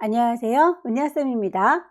안녕하세요. 은하쌤입니다.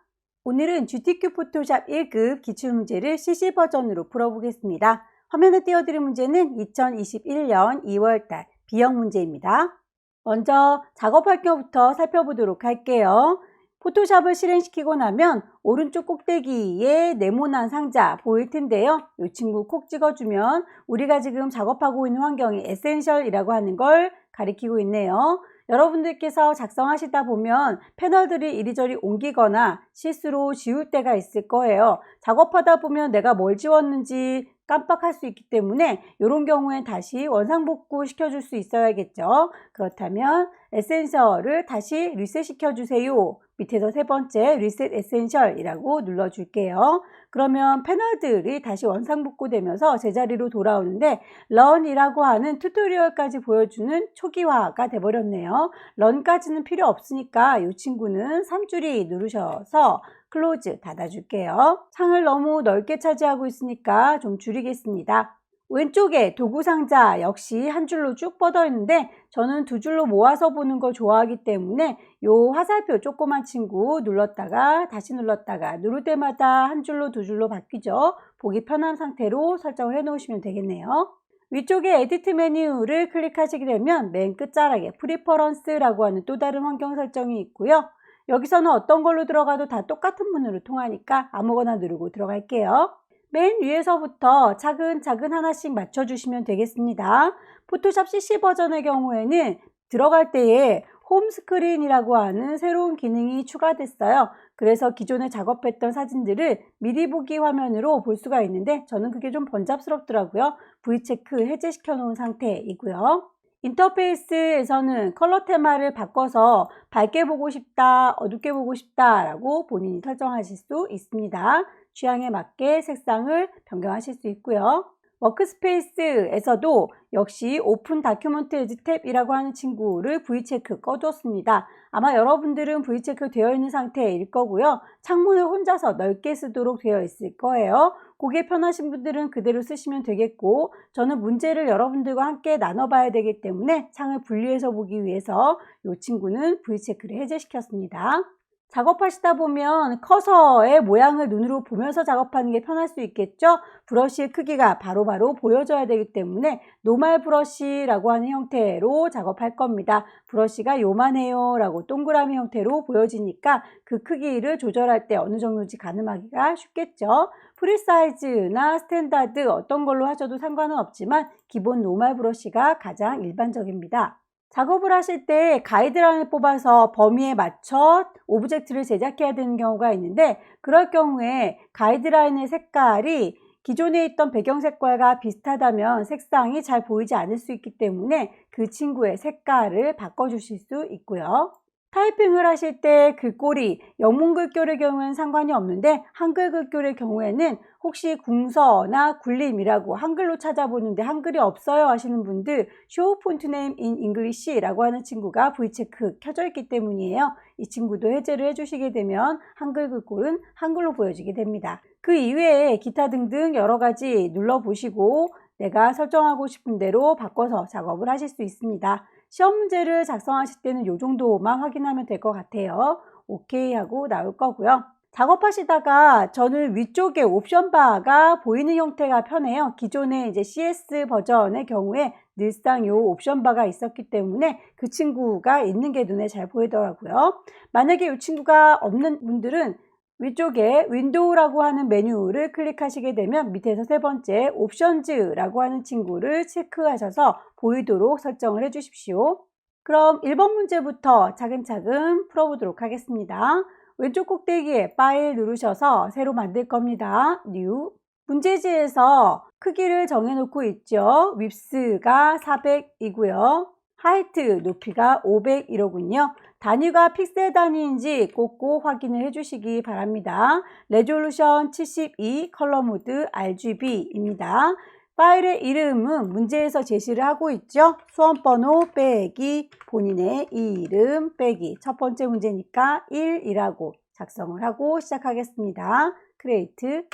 오늘은 GTQ 포토샵 1급 기출문제를 CC 버전으로 풀어보겠습니다. 화면에 띄워드린 문제는 2021년 2월달 B형 문제입니다. 먼저 작업 활동부터 살펴보도록 할게요. 포토샵을 실행시키고 나면 오른쪽 꼭대기에 네모난 상자 보일 텐데요. 이 친구 콕 찍어주면 우리가 지금 작업하고 있는 환경이 에센셜이라고 하는 걸 가리키고 있네요. 여러분들께서 작성하시다 보면 패널들이 이리저리 옮기거나 실수로 지울 때가 있을 거예요. 작업하다 보면 내가 뭘 지웠는지 깜빡할 수 있기 때문에 이런 경우엔 다시 원상복구 시켜줄 수 있어야겠죠. 그렇다면 에센셜을 다시 리셋 시켜주세요. 밑에서 세 번째 리셋 에센셜이라고 눌러줄게요. 그러면 패널들이 다시 원상복구되면서 제자리로 돌아오는데 런이라고 하는 튜토리얼까지 보여주는 초기화가 돼버렸네요. 런까지는 필요 없으니까 이 친구는 3줄이 누르셔서 클로즈 닫아줄게요. 창을 너무 넓게 차지하고 있으니까 좀 줄이겠습니다. 왼쪽에 도구 상자 역시 한 줄로 쭉 뻗어 있는데 저는 두 줄로 모아서 보는 걸 좋아하기 때문에 요 화살표 조그만 친구 눌렀다가 다시 눌렀다가 누를 때마다 한 줄로 두 줄로 바뀌죠. 보기 편한 상태로 설정을 해 놓으시면 되겠네요. 위쪽에 에디트 메뉴를 클릭하시게 되면 맨 끝자락에 프리퍼런스라고 하는 또 다른 환경 설정이 있고요. 여기서는 어떤 걸로 들어가도 다 똑같은 문으로 통하니까 아무거나 누르고 들어갈게요. 맨 위에서부터 차근차근 하나씩 맞춰주시면 되겠습니다. 포토샵 CC 버전의 경우에는 들어갈 때에 홈 스크린이라고 하는 새로운 기능이 추가됐어요. 그래서 기존에 작업했던 사진들을 미리 보기 화면으로 볼 수가 있는데 저는 그게 좀 번잡스럽더라고요. V체크 해제시켜 놓은 상태이고요. 인터페이스에서는 컬러 테마를 바꿔서 밝게 보고 싶다, 어둡게 보고 싶다 라고 본인이 설정하실 수 있습니다. 취향에 맞게 색상을 변경하실 수 있고요. 워크스페이스에서도 역시 오픈 다큐먼트 에지 탭이라고 하는 친구를 V체크 꺼두었습니다. 아마 여러분들은 V체크 되어 있는 상태일 거고요. 창문을 혼자서 넓게 쓰도록 되어 있을 거예요. 그게 편하신 분들은 그대로 쓰시면 되겠고 저는 문제를 여러분들과 함께 나눠봐야 되기 때문에 창을 분리해서 보기 위해서 이 친구는 V체크를 해제시켰습니다. 작업하시다 보면 커서의 모양을 눈으로 보면서 작업하는 게 편할 수 있겠죠? 브러쉬의 크기가 바로바로 보여져야 되기 때문에 노말 브러쉬라고 하는 형태로 작업할 겁니다. 브러쉬가 요만해요 라고 동그라미 형태로 보여지니까 그 크기를 조절할 때 어느 정도인지 가늠하기가 쉽겠죠? 프리사이즈나 스탠다드 어떤 걸로 하셔도 상관은 없지만 기본 노말 브러쉬가 가장 일반적입니다. 작업을 하실 때 가이드라인을 뽑아서 범위에 맞춰 오브젝트를 제작해야 되는 경우가 있는데 그럴 경우에 가이드라인의 색깔이 기존에 있던 배경색깔과 비슷하다면 색상이 잘 보이지 않을 수 있기 때문에 그 친구의 색깔을 바꿔주실 수 있고요. 타이핑을 하실 때 글꼴이 영문 글꼴의 경우에는 상관이 없는데 한글 글꼴의 경우에는 혹시 궁서나 굴림이라고 한글로 찾아보는데 한글이 없어요 하시는 분들 Show Font Name in English라고 하는 친구가 V체크 켜져 있기 때문이에요. 이 친구도 해제를 해주시게 되면 한글 글꼴은 한글로 보여지게 됩니다. 그 이외에 기타 등등 여러 가지 눌러보시고 내가 설정하고 싶은 대로 바꿔서 작업을 하실 수 있습니다. 시험 문제를 작성하실 때는 이 정도만 확인하면 될 것 같아요. 오케이 하고 나올 거고요. 작업하시다가 저는 위쪽에 옵션 바가 보이는 형태가 편해요. 기존에 이제 CS 버전의 경우에 늘상 이 옵션 바가 있었기 때문에 그 친구가 있는 게 눈에 잘 보이더라고요. 만약에 이 친구가 없는 분들은 위쪽에 윈도우라고 하는 메뉴를 클릭하시게 되면 밑에서 세 번째 옵션즈라고 하는 친구를 체크하셔서 보이도록 설정을 해 주십시오. 그럼 1번 문제부터 차근차근 풀어보도록 하겠습니다. 왼쪽 꼭대기에 파일 누르셔서 새로 만들 겁니다. 뉴. 문제지에서 크기를 정해놓고 있죠. 윕스가 400이고요. 하이트 높이가 500 이로군요. 단위가 픽셀 단위인지 꼭꼭 확인을 해주시기 바랍니다. 레졸루션 72, 컬러 모드 RGB입니다. 파일의 이름은 문제에서 제시를 하고 있죠. 수험번호 빼기 본인의 이름 빼기 첫 번째 문제니까 1이라고 작성을 하고 시작하겠습니다. 크리에이트.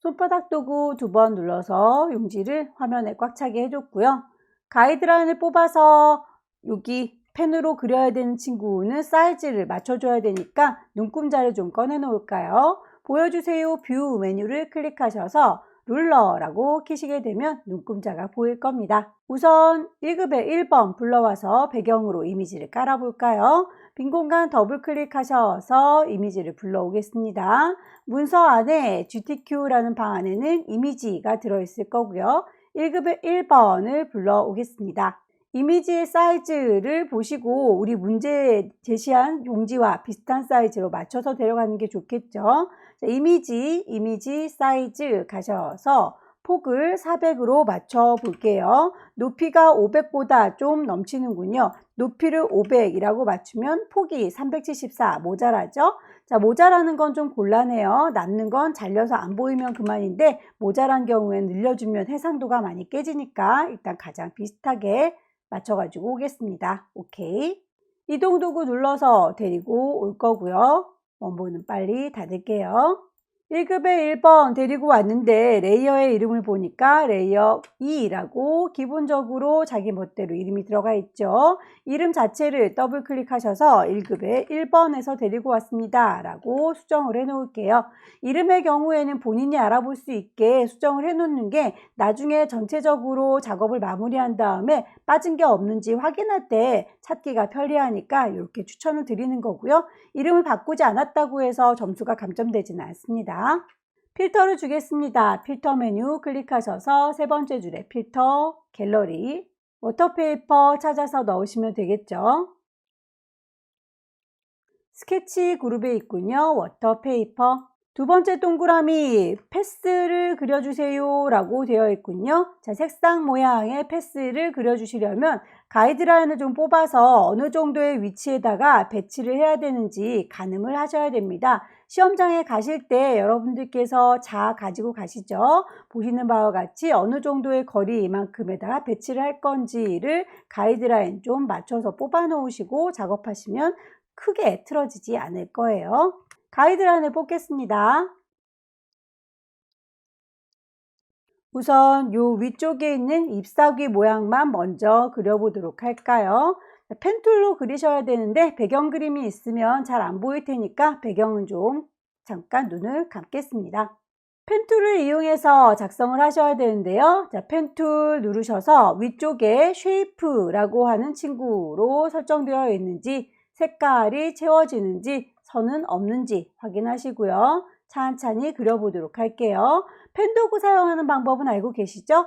손바닥 도구 2번 눌러서 용지를 화면에 꽉 차게 해줬고요. 가이드라인을 뽑아서 여기 펜으로 그려야 되는 친구는 사이즈를 맞춰줘야 되니까 눈금자를 좀 꺼내 놓을까요? 보여주세요 뷰 메뉴를 클릭하셔서 룰러라고 키시게 되면 눈금자가 보일 겁니다. 우선 1급의 1번 불러와서 배경으로 이미지를 깔아 볼까요? 빈 공간 더블 클릭하셔서 이미지를 불러오겠습니다. 문서 안에 GTQ라는 방 안에는 이미지가 들어있을 거고요. 1급의 1번을 불러오겠습니다. 이미지의 사이즈를 보시고 우리 문제에 제시한 용지와 비슷한 사이즈로 맞춰서 데려가는 게 좋겠죠. 자, 이미지 사이즈 가셔서 폭을 400으로 맞춰 볼게요. 높이가 500보다 좀 넘치는군요. 높이를 500이라고 맞추면 폭이 374 모자라죠. 자, 모자라는 건 좀 곤란해요. 남는 건 잘려서 안 보이면 그만인데 모자란 경우엔 늘려주면 해상도가 많이 깨지니까 일단 가장 비슷하게 맞춰가지고 오겠습니다. 오케이. 이동도구 눌러서 데리고 올 거고요. 원본은 빨리 닫을게요. 1급의 1번 데리고 왔는데 레이어의 이름을 보니까 레이어 2라고 기본적으로 자기 멋대로 이름이 들어가 있죠. 이름 자체를 더블 클릭하셔서 1급의 1번에서 데리고 왔습니다 라고 수정을 해 놓을게요. 이름의 경우에는 본인이 알아볼 수 있게 수정을 해 놓는 게 나중에 전체적으로 작업을 마무리한 다음에 빠진 게 없는지 확인할 때 찾기가 편리하니까 이렇게 추천을 드리는 거고요. 이름을 바꾸지 않았다고 해서 점수가 감점되지는 않습니다. 필터를 주겠습니다. 필터 메뉴 클릭하셔서 세 번째 줄에 필터, 갤러리, 워터페이퍼 찾아서 넣으시면 되겠죠. 스케치 그룹에 있군요. 워터페이퍼. 두 번째 동그라미 패스를 그려주세요 라고 되어 있군요. 자, 색상 모양의 패스를 그려주시려면 가이드라인을 좀 뽑아서 어느 정도의 위치에다가 배치를 해야 되는지 가늠을 하셔야 됩니다. 시험장에 가실 때 여러분들께서 자 가지고 가시죠. 보시는 바와 같이 어느 정도의 거리 이만큼에다가 배치를 할 건지를 가이드라인 좀 맞춰서 뽑아 놓으시고 작업하시면 크게 틀어지지 않을 거예요. 가이드라인을 뽑겠습니다. 우선 요 위쪽에 있는 잎사귀 모양만 먼저 그려보도록 할까요? 펜툴로 그리셔야 되는데 배경 그림이 있으면 잘 안 보일 테니까 배경은 좀 잠깐 눈을 감겠습니다. 펜툴을 이용해서 작성을 하셔야 되는데요. 자, 펜툴 누르셔서 위쪽에 쉐이프라고 하는 친구로 설정되어 있는지 색깔이 채워지는지 선은 없는지 확인하시고요. 찬찬히 그려보도록 할게요. 펜도구 사용하는 방법은 알고 계시죠?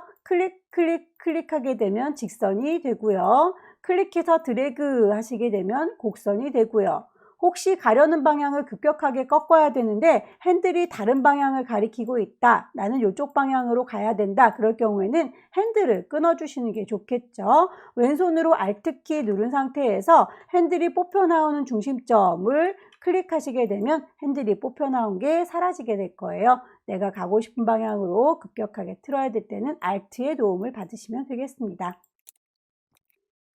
클릭하게 되면 직선이 되고요. 클릭해서 드래그 하시게 되면 곡선이 되고요. 혹시 가려는 방향을 급격하게 꺾어야 되는데 핸들이 다른 방향을 가리키고 있다. 나는 이쪽 방향으로 가야 된다. 그럴 경우에는 핸들을 끊어주시는 게 좋겠죠. 왼손으로 Alt키 누른 상태에서 핸들이 뽑혀 나오는 중심점을 클릭하시게 되면 핸들이 뽑혀 나온 게 사라지게 될 거예요. 내가 가고 싶은 방향으로 급격하게 틀어야 될 때는 Alt의 도움을 받으시면 되겠습니다.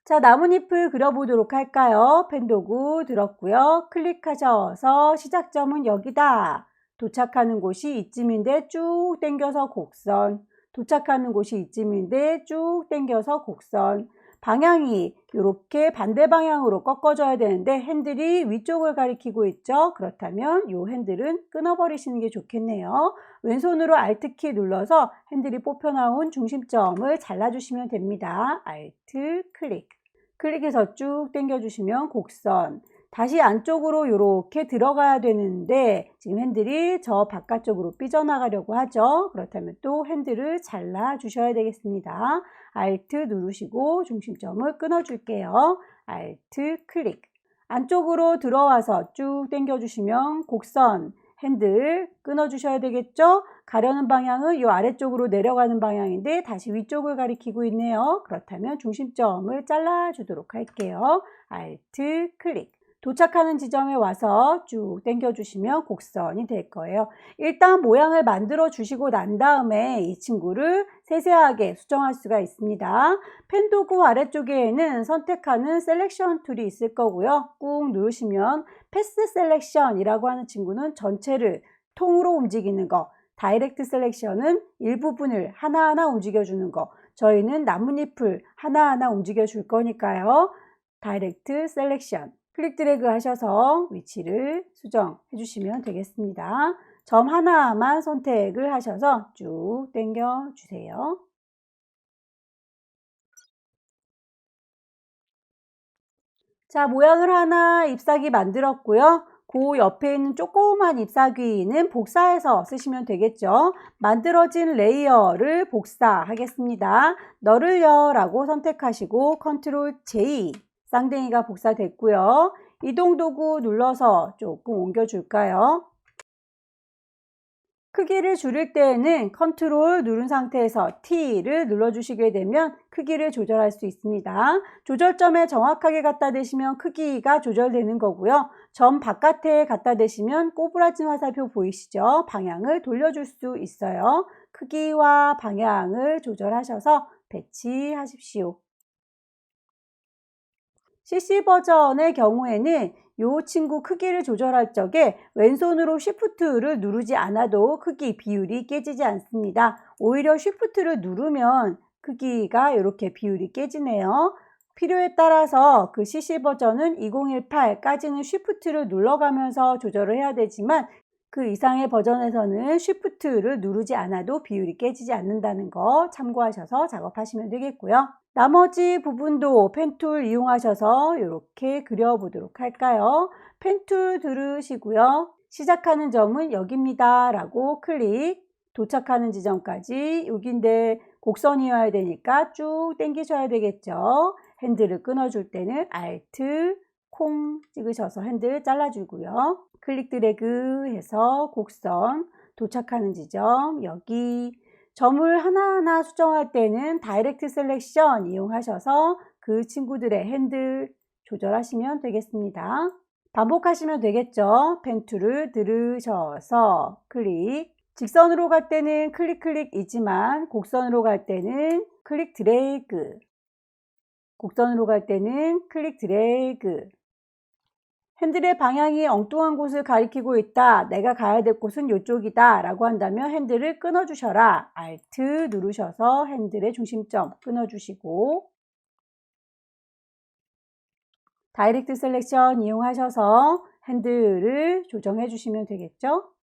자, 나뭇잎을 그려보도록 할까요? 펜도구 들었고요. 클릭하셔서 시작점은 여기다. 도착하는 곳이 이쯤인데 쭉 당겨서 곡선. 도착하는 곳이 이쯤인데 쭉 당겨서 곡선. 방향이 이렇게 반대 방향으로 꺾어져야 되는데 핸들이 위쪽을 가리키고 있죠. 그렇다면 이 핸들은 끊어버리시는 게 좋겠네요. 왼손으로 Alt키 눌러서 핸들이 뽑혀 나온 중심점을 잘라주시면 됩니다. Alt 클릭. 클릭해서 쭉 당겨주시면 곡선. 다시 안쪽으로 이렇게 들어가야 되는데 지금 핸들이 저 바깥쪽으로 삐져나가려고 하죠. 그렇다면 또 핸들을 잘라 주셔야 되겠습니다. Alt 누르시고 중심점을 끊어줄게요. Alt 클릭. 안쪽으로 들어와서 쭉 당겨주시면 곡선. 핸들 끊어주셔야 되겠죠? 가려는 방향은 이 아래쪽으로 내려가는 방향인데 다시 위쪽을 가리키고 있네요. 그렇다면 중심점을 잘라주도록 할게요. Alt 클릭. 도착하는 지점에 와서 쭉 당겨주시면 곡선이 될 거예요. 일단 모양을 만들어 주시고 난 다음에 이 친구를 세세하게 수정할 수가 있습니다. 펜도구 아래쪽에는 선택하는 셀렉션 툴이 있을 거고요. 꾹 누르시면 패스 셀렉션이라고 하는 친구는 전체를 통으로 움직이는 거, 다이렉트 셀렉션은 일부분을 하나하나 움직여주는 거, 저희는 나뭇잎을 하나하나 움직여 줄 거니까요. 다이렉트 셀렉션. 클릭 드래그 하셔서 위치를 수정해 주시면 되겠습니다. 점 하나만 선택을 하셔서 쭉 당겨 주세요. 자, 모양을 하나 잎사귀 만들었고요. 그 옆에 있는 조그만 잎사귀는 복사해서 쓰시면 되겠죠. 만들어진 레이어를 복사하겠습니다. 너를요 라고 선택하시고 컨트롤 J, 쌍둥이가 복사됐고요. 이동 도구 눌러서 조금 옮겨줄까요? 크기를 줄일 때에는 컨트롤 누른 상태에서 T를 눌러주시게 되면 크기를 조절할 수 있습니다. 조절점에 정확하게 갖다 대시면 크기가 조절되는 거고요. 점 바깥에 갖다 대시면 꼬부라진 화살표 보이시죠? 방향을 돌려줄 수 있어요. 크기와 방향을 조절하셔서 배치하십시오. CC 버전의 경우에는 이 친구 크기를 조절할 적에 왼손으로 Shift를 누르지 않아도 크기 비율이 깨지지 않습니다. 오히려 Shift를 누르면 크기가 이렇게 비율이 깨지네요. 필요에 따라서 그 CC 버전은 2018까지는 Shift를 눌러가면서 조절을 해야 되지만 그 이상의 버전에서는 Shift를 누르지 않아도 비율이 깨지지 않는다는 거 참고하셔서 작업하시면 되겠고요. 나머지 부분도 펜툴 이용하셔서 이렇게 그려보도록 할까요? 펜툴 들으시고요. 시작하는 점은 여기입니다 라고 클릭, 도착하는 지점까지 여기인데 곡선이어야 되니까 쭉 당기셔야 되겠죠. 핸들을 끊어줄 때는 Alt, 콩 찍으셔서 핸들 잘라주고요. 클릭 드래그 해서 곡선, 도착하는 지점 여기, 점을 하나하나 수정할 때는 다이렉트 셀렉션 이용하셔서 그 친구들의 핸들 조절하시면 되겠습니다. 반복하시면 되겠죠. 펜툴을 들으셔서 클릭, 직선으로 갈 때는 클릭이지만 곡선으로 갈 때는 클릭 드래그, 곡선으로 갈 때는 클릭 드래그. 핸들의 방향이 엉뚱한 곳을 가리키고 있다. 내가 가야 될 곳은 이쪽이다 라고 한다면 핸들을 끊어주셔라. Alt 누르셔서 핸들의 중심점 끊어주시고 다이렉트 셀렉션 이용하셔서 핸들을 조정해 주시면 되겠죠.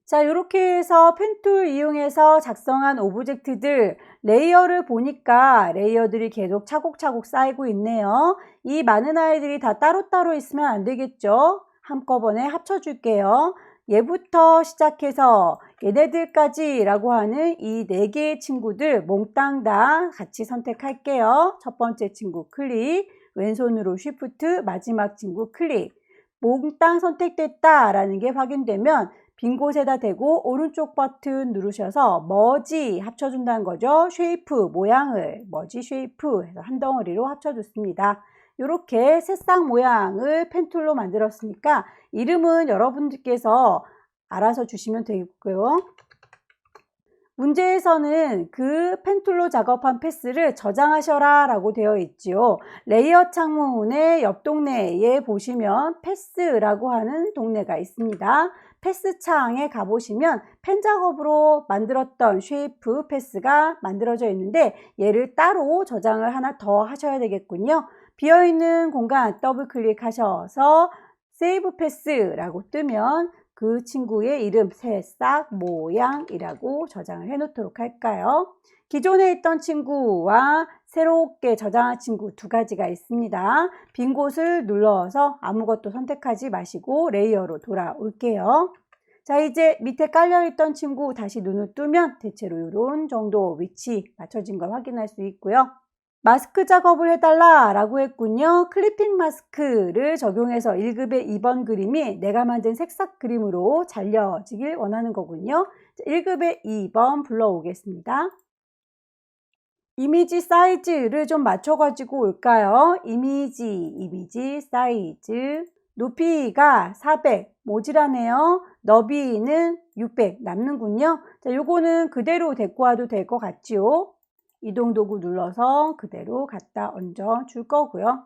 자, 이렇게 해서 펜툴 이용해서 작성한 오브젝트들 레이어를 보니까 레이어들이 계속 차곡차곡 쌓이고 있네요. 이 많은 아이들이 다 따로따로 있으면 안 되겠죠. 한꺼번에 합쳐줄게요. 얘부터 시작해서 얘네들까지 라고 하는 이 4개의 친구들 몽땅 다 같이 선택할게요. 첫 번째 친구 클릭, 왼손으로 Shift, 마지막 친구 클릭. 몽땅 선택됐다 라는 게 확인되면 빈 곳에다 대고 오른쪽 버튼 누르셔서 머지 합쳐준다는 거죠. 쉐이프 모양을 머지 쉐이프 해서 한 덩어리로 합쳐줬습니다. 이렇게 새싹 모양을 펜툴로 만들었으니까 이름은 여러분들께서 알아서 주시면 되겠고요. 문제에서는 그 펜툴로 작업한 패스를 저장하셔라 라고 되어 있지요. 레이어 창문의 옆 동네에 보시면 패스라고 하는 동네가 있습니다. 패스 창에 가보시면 펜 작업으로 만들었던 쉐이프 패스가 만들어져 있는데 얘를 따로 저장을 하나 더 하셔야 되겠군요. 비어있는 공간 더블 클릭하셔서 세이브 패스라고 뜨면 그 친구의 이름 새싹 모양이라고 저장을 해 놓도록 할까요? 기존에 있던 친구와 새롭게 저장한 친구 두 가지가 있습니다. 빈 곳을 눌러서 아무것도 선택하지 마시고 레이어로 돌아올게요. 자, 이제 밑에 깔려있던 친구 다시 눈을 뜨면 대체로 이런 정도 위치 맞춰진 걸 확인할 수 있고요. 마스크 작업을 해달라 라고 했군요. 클리핑 마스크를 적용해서 1급의 2번 그림이 내가 만든 색싹 그림으로 잘려지길 원하는 거군요. 1급의 2번 불러오겠습니다. 이미지 사이즈를 좀 맞춰가지고 올까요? 이미지 사이즈 높이가 400 모자라네요. 너비는 600 남는군요. 자, 요거는 그대로 데리고 와도 될 것 같지요. 이동 도구 눌러서 그대로 갖다 얹어 줄 거고요.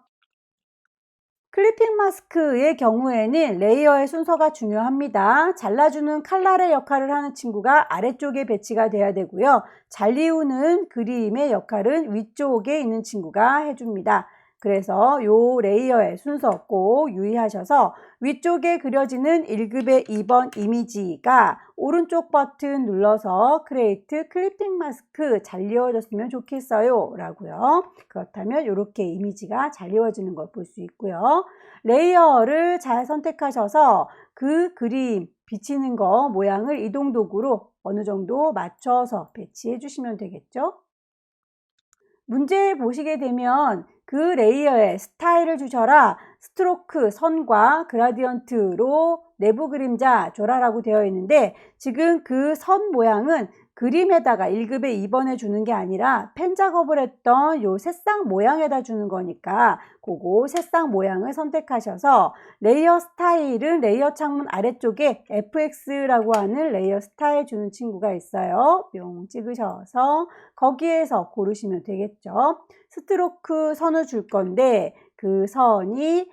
클리핑 마스크의 경우에는 레이어의 순서가 중요합니다. 잘라주는 칼날의 역할을 하는 친구가 아래쪽에 배치가 돼야 되고요. 잘리우는 그림의 역할은 위쪽에 있는 친구가 해줍니다. 그래서 요 레이어의 순서 꼭 유의하셔서 위쪽에 그려지는 1급의 2번 이미지가 오른쪽 버튼 눌러서 크리에이트 클리핑 마스크 잘리워졌으면 좋겠어요 라고요. 그렇다면 이렇게 이미지가 잘리워지는 걸 볼 수 있고요. 레이어를 잘 선택하셔서 그 그림 비치는 거 모양을 이동 도구로 어느 정도 맞춰서 배치해 주시면 되겠죠. 문제 보시게 되면 그 레이어에 스타일을 주셔라, 스트로크, 선과 그라디언트로 내부 그림자 줘라라고 되어 있는데 지금 그 선 모양은 그림에다가 1급에 2번에 주는 게 아니라 펜 작업을 했던 요 새싹 모양에다 주는 거니까 그거 새싹 모양을 선택하셔서 레이어 스타일은 레이어 창문 아래쪽에 FX라고 하는 레이어 스타일 주는 친구가 있어요. 뿅 찍으셔서 거기에서 고르시면 되겠죠. 스트로크 선을 줄 건데 그 선이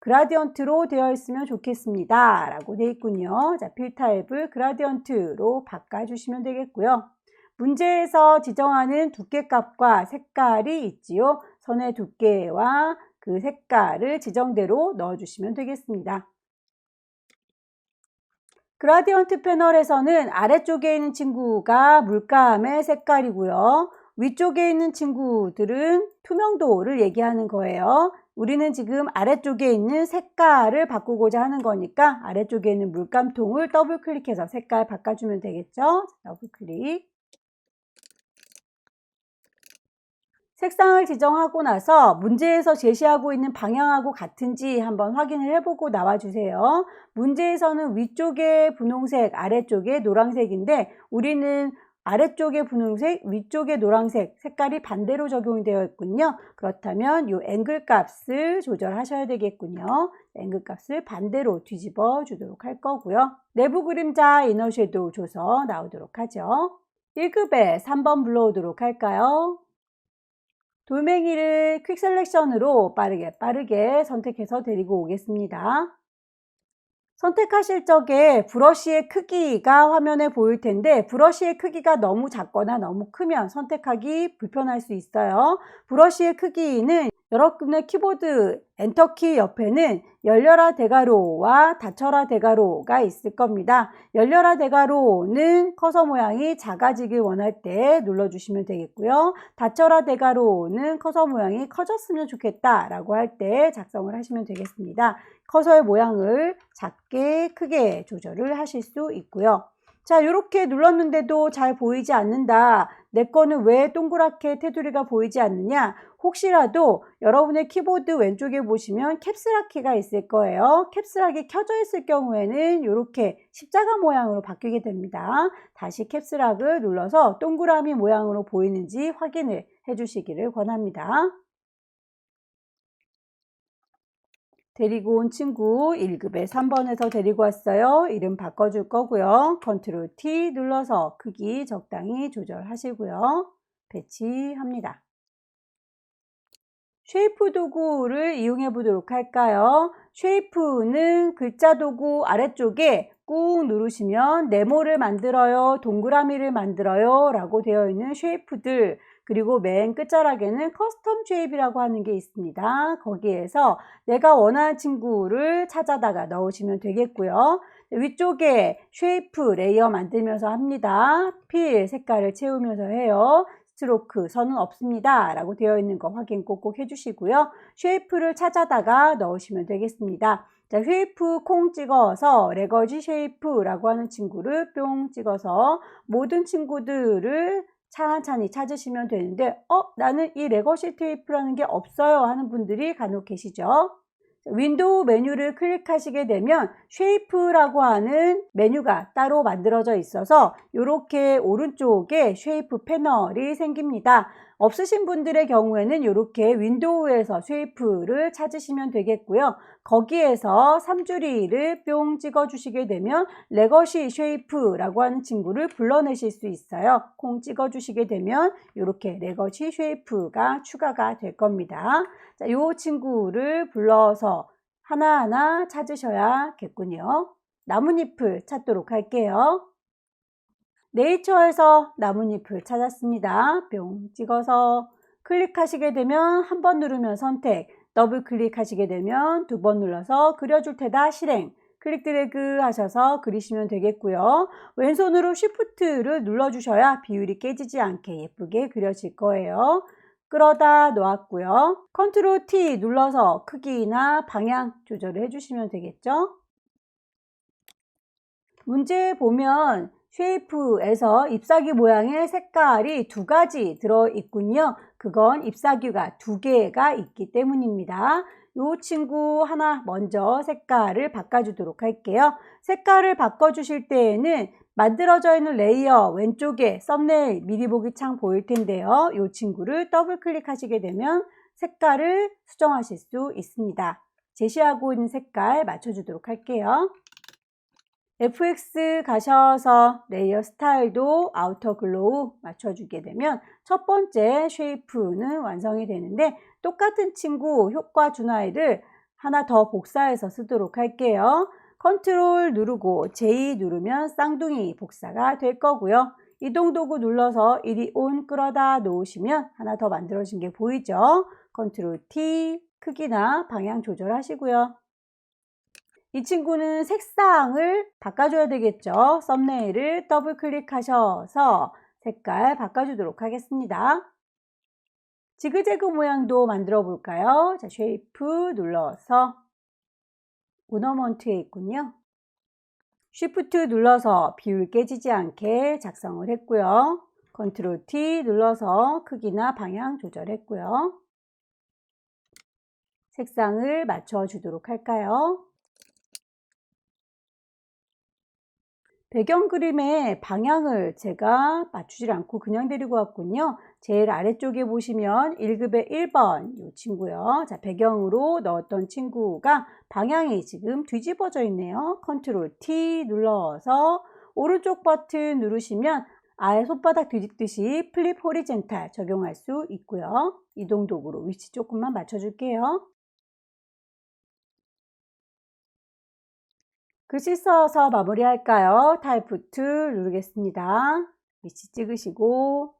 그라디언트로 되어 있으면 좋겠습니다 라고 되어 있군요. 자, 필 타입을 그라디언트로 바꿔주시면 되겠고요. 문제에서 지정하는 두께값과 색깔이 있지요. 선의 두께와 그 색깔을 지정대로 넣어주시면 되겠습니다. 그라디언트 패널에서는 아래쪽에 있는 친구가 물감의 색깔이고요. 위쪽에 있는 친구들은 투명도를 얘기하는 거예요. 우리는 지금 아래쪽에 있는 색깔을 바꾸고자 하는 거니까 아래쪽에 있는 물감통을 더블 클릭해서 색깔 바꿔주면 되겠죠. 더블 클릭. 색상을 지정하고 나서 문제에서 제시하고 있는 방향하고 같은지 한번 확인을 해보고 나와주세요. 문제에서는 위쪽에 분홍색, 아래쪽에 노란색인데 우리는 아래쪽에 분홍색, 위쪽에 노란색 색깔이 반대로 적용이 되어 있군요. 그렇다면 이 앵글 값을 조절하셔야 되겠군요. 앵글 값을 반대로 뒤집어 주도록 할 거고요. 내부 그림자 이너 섀도우 줘서 나오도록 하죠. 1급에 3번 불러오도록 할까요? 돌멩이를 퀵 셀렉션으로 빠르게 선택해서 데리고 오겠습니다. 선택하실 적에 브러쉬의 크기가 화면에 보일 텐데 브러쉬의 크기가 너무 작거나 너무 크면 선택하기 불편할 수 있어요. 브러쉬의 크기는 여러분의 키보드 엔터키 옆에는 열려라 대괄호와 닫혀라 대괄호가 있을 겁니다. 열려라 대괄호는 커서 모양이 작아지길 원할 때 눌러주시면 되겠고요. 닫혀라 대괄호는 커서 모양이 커졌으면 좋겠다 라고 할 때 작성을 하시면 되겠습니다. 커서의 모양을 작게 크게 조절을 하실 수 있고요. 자, 이렇게 눌렀는데도 잘 보이지 않는다. 내 거는 왜 동그랗게 테두리가 보이지 않느냐? 혹시라도 여러분의 키보드 왼쪽에 보시면 캡스락 키가 있을 거예요. 캡스락이 켜져 있을 경우에는 이렇게 십자가 모양으로 바뀌게 됩니다. 다시 캡스락을 눌러서 동그라미 모양으로 보이는지 확인을 해주시기를 권합니다. 데리고 온 친구 1급에 3번에서 데리고 왔어요. 이름 바꿔줄 거고요. 컨트롤 T 눌러서 크기 적당히 조절하시고요. 배치합니다. 쉐이프 도구를 이용해 보도록 할까요? 쉐이프는 글자 도구 아래쪽에 꾹 누르시면 네모를 만들어요, 동그라미를 만들어요 라고 되어 있는 쉐이프들, 그리고 맨 끝자락에는 커스텀 쉐입이라고 하는 게 있습니다. 거기에서 내가 원하는 친구를 찾아다가 넣으시면 되겠고요. 위쪽에 쉐이프 레이어 만들면서 합니다. 필 색깔을 채우면서 해요. 스트로크 선은 없습니다 라고 되어 있는 거 확인 꼭꼭 해주시고요. 쉐이프를 찾아다가 넣으시면 되겠습니다. 자, 쉐이프 콩 찍어서 레거지 쉐이프라고 하는 친구를 뿅 찍어서 모든 친구들을 찬찬히 찾으시면 되는데 나는 이 레거시 테이프라는 게 없어요 하는 분들이 간혹 계시죠. 윈도우 메뉴를 클릭하시게 되면 쉐이프라고 하는 메뉴가 따로 만들어져 있어서 이렇게 오른쪽에 쉐이프 패널이 생깁니다. 없으신 분들의 경우에는 이렇게 윈도우에서 쉐이프를 찾으시면 되겠고요. 거기에서 3줄이를 뿅 찍어 주시게 되면 레거시 쉐이프라고 하는 친구를 불러내실 수 있어요. 콩 찍어 주시게 되면 이렇게 레거시 쉐이프가 추가가 될 겁니다. 자, 이 친구를 불러서 하나하나 찾으셔야겠군요. 나뭇잎을 찾도록 할게요. 네이처에서 나뭇잎을 찾았습니다. 뿅 찍어서 클릭하시게 되면 한 번 누르면 선택, 더블 클릭하시게 되면 두 번 눌러서 그려줄 테다 실행, 클릭 드래그 하셔서 그리시면 되겠고요. 왼손으로 쉬프트를 눌러주셔야 비율이 깨지지 않게 예쁘게 그려질 거예요. 끌어다 놓았고요. 컨트롤 T 눌러서 크기나 방향 조절을 해주시면 되겠죠. 문제 보면 쉐이프에서 잎사귀 모양의 색깔이 두 가지 들어있군요. 그건 잎사귀가 두 개가 있기 때문입니다. 이 친구 하나 먼저 색깔을 바꿔주도록 할게요. 색깔을 바꿔주실 때에는 만들어져 있는 레이어 왼쪽에 썸네일 미리 보기 창 보일 텐데요. 이 친구를 더블 클릭하시게 되면 색깔을 수정하실 수 있습니다. 제시하고 있는 색깔 맞춰주도록 할게요. FX 가셔서 레이어 스타일도 아우터 글로우 맞춰주게 되면 첫 번째 쉐이프는 완성이 되는데, 똑같은 친구 효과 준하이를 하나 더 복사해서 쓰도록 할게요. 컨트롤 누르고 J 누르면 쌍둥이 복사가 될 거고요. 이동 도구 눌러서 이리 온 끌어다 놓으시면 하나 더 만들어진 게 보이죠? 컨트롤 T 크기나 방향 조절하시고요. 이 친구는 색상을 바꿔줘야 되겠죠. 썸네일을 더블 클릭하셔서 색깔 바꿔주도록 하겠습니다. 지그재그 모양도 만들어 볼까요? 자, 쉐이프 눌러서 오너먼트에 있군요. 쉬프트 눌러서 비율 깨지지 않게 작성을 했고요. 컨트롤 T 눌러서 크기나 방향 조절했고요. 색상을 맞춰 주도록 할까요? 배경 그림의 방향을 제가 맞추질 않고 그냥 데리고 왔군요. 제일 아래쪽에 보시면 1급의 1번 이 친구요. 자, 배경으로 넣었던 친구가 방향이 지금 뒤집어져 있네요. 컨트롤 T 눌러서 오른쪽 버튼 누르시면 아예 손바닥 뒤집듯이 플립 호리젠탈 적용할 수 있고요. 이동 도구로 위치 조금만 맞춰줄게요. 글씨 써서 마무리할까요? 타이프 툴 누르겠습니다. 위치 찍으시고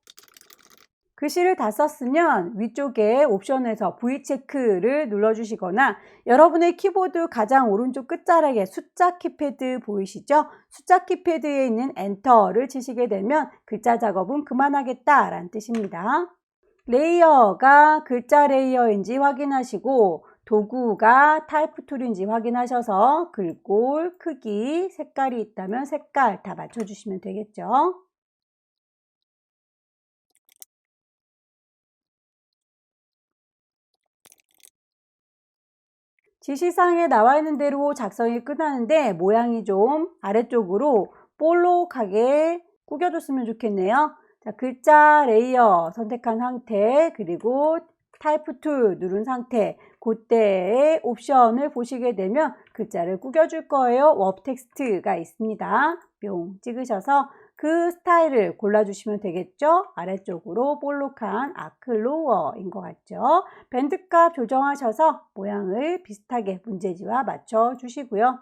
글씨를 다 썼으면 위쪽에 옵션에서 V체크를 눌러주시거나 여러분의 키보드 가장 오른쪽 끝자락에 숫자 키패드 보이시죠? 숫자 키패드에 있는 엔터를 치시게 되면 글자 작업은 그만하겠다 라는 뜻입니다. 레이어가 글자 레이어인지 확인하시고 도구가 타이프 툴인지 확인하셔서 글꼴, 크기, 색깔이 있다면 색깔 다 맞춰주시면 되겠죠. 지시사항에 나와 있는 대로 작성이 끝나는데 모양이 좀 아래쪽으로 볼록하게 구겨줬으면 좋겠네요. 자, 글자 레이어 선택한 상태, 그리고 타이프 툴 누른 상태, 그때의 옵션을 보시게 되면 글자를 구겨줄 거예요. 워 텍스트가 있습니다. 뿅 찍으셔서 그 스타일을 골라주시면 되겠죠. 아래쪽으로 볼록한 아크로어인 것 같죠. 밴드값 조정하셔서 모양을 비슷하게 문제지와 맞춰 주시고요.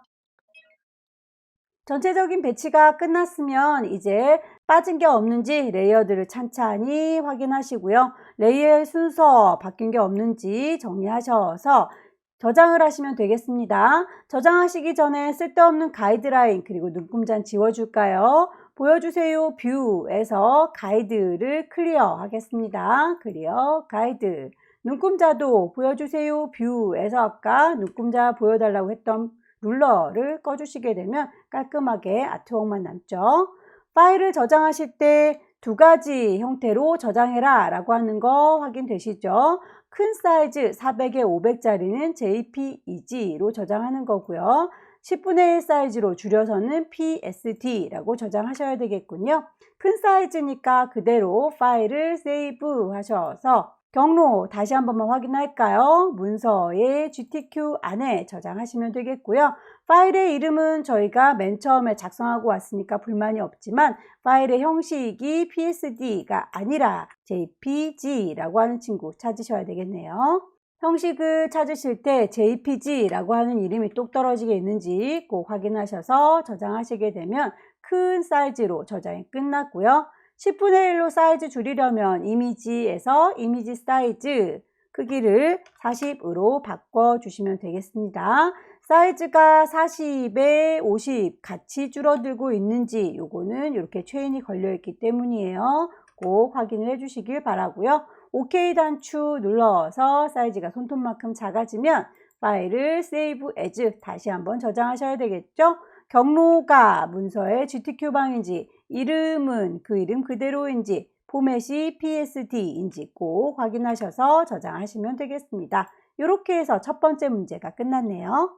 전체적인 배치가 끝났으면 이제 빠진 게 없는지 레이어들을 찬찬히 확인하시고요. 레이어의 순서 바뀐 게 없는지 정리하셔서 저장을 하시면 되겠습니다. 저장하시기 전에 쓸데없는 가이드라인 그리고 눈금자는 지워줄까요? 보여주세요 뷰에서 가이드를 클리어 하겠습니다. 클리어 가이드. 눈금자도 보여주세요 뷰에서 아까 눈금자 보여달라고 했던 룰러를 꺼주시게 되면 깔끔하게 아트웍만 남죠. 파일을 저장하실 때 두 가지 형태로 저장해라 라고 하는 거 확인되시죠? 큰 사이즈 400에 500짜리는 JPEG로 저장하는 거고요. 10분의 1 사이즈로 줄여서는 PSD라고 저장하셔야 되겠군요. 큰 사이즈니까 그대로 파일을 세이브 하셔서 경로 다시 한 번만 확인할까요? 문서에 GTQ 안에 저장하시면 되겠고요. 파일의 이름은 저희가 맨 처음에 작성하고 왔으니까 불만이 없지만 파일의 형식이 PSD가 아니라 JPG라고 하는 친구 찾으셔야 되겠네요. 형식을 찾으실 때 JPG라고 하는 이름이 똑 떨어지게 있는지 꼭 확인하셔서 저장하시게 되면 큰 사이즈로 저장이 끝났고요. 10분의 1로 사이즈 줄이려면 이미지에서 이미지 사이즈 크기를 40으로 바꿔주시면 되겠습니다. 사이즈가 40에 50 같이 줄어들고 있는지 요거는 이렇게 체인이 걸려 있기 때문이에요. 꼭 확인을 해 주시길 바라고요. OK 단추 눌러서 사이즈가 손톱만큼 작아지면 파일을 Save As 다시 한번 저장하셔야 되겠죠. 경로가 문서의 GTQ방인지 이름은 그 이름 그대로인지 포맷이 PSD인지 꼭 확인하셔서 저장하시면 되겠습니다. 이렇게 해서 첫 번째 문제가 끝났네요.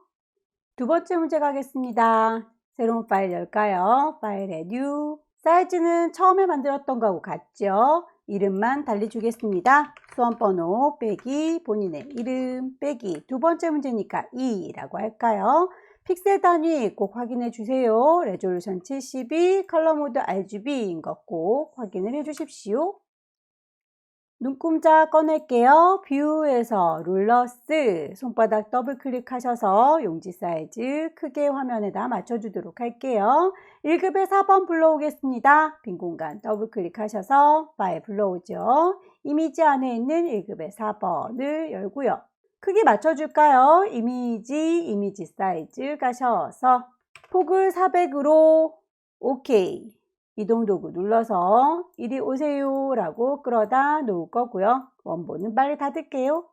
두 번째 문제 가겠습니다. 새로운 파일 열까요? 파일에 New. 사이즈는 처음에 만들었던 거하고 같죠? 이름만 달리 주겠습니다. 수험번호 빼기 본인의 이름 빼기 두 번째 문제니까 2라고 할까요? 픽셀 단위 꼭 확인해 주세요. 레졸루션 72, 컬러 모드 RGB인 것 꼭 확인을 해 주십시오. 눈금자 꺼낼게요. 뷰에서 룰러스 손바닥 더블 클릭하셔서 용지 사이즈 크게 화면에다 맞춰주도록 할게요. 1급에 4번 불러오겠습니다. 빈 공간 더블 클릭하셔서 파일 불러오죠. 이미지 안에 있는 1급의 4번을 열고요. 크기 맞춰줄까요? 이미지 사이즈 가셔서 폭을 400으로 OK. 이동도구 눌러서 이리 오세요 라고 끌어다 놓을 거고요. 원본은 빨리 닫을게요.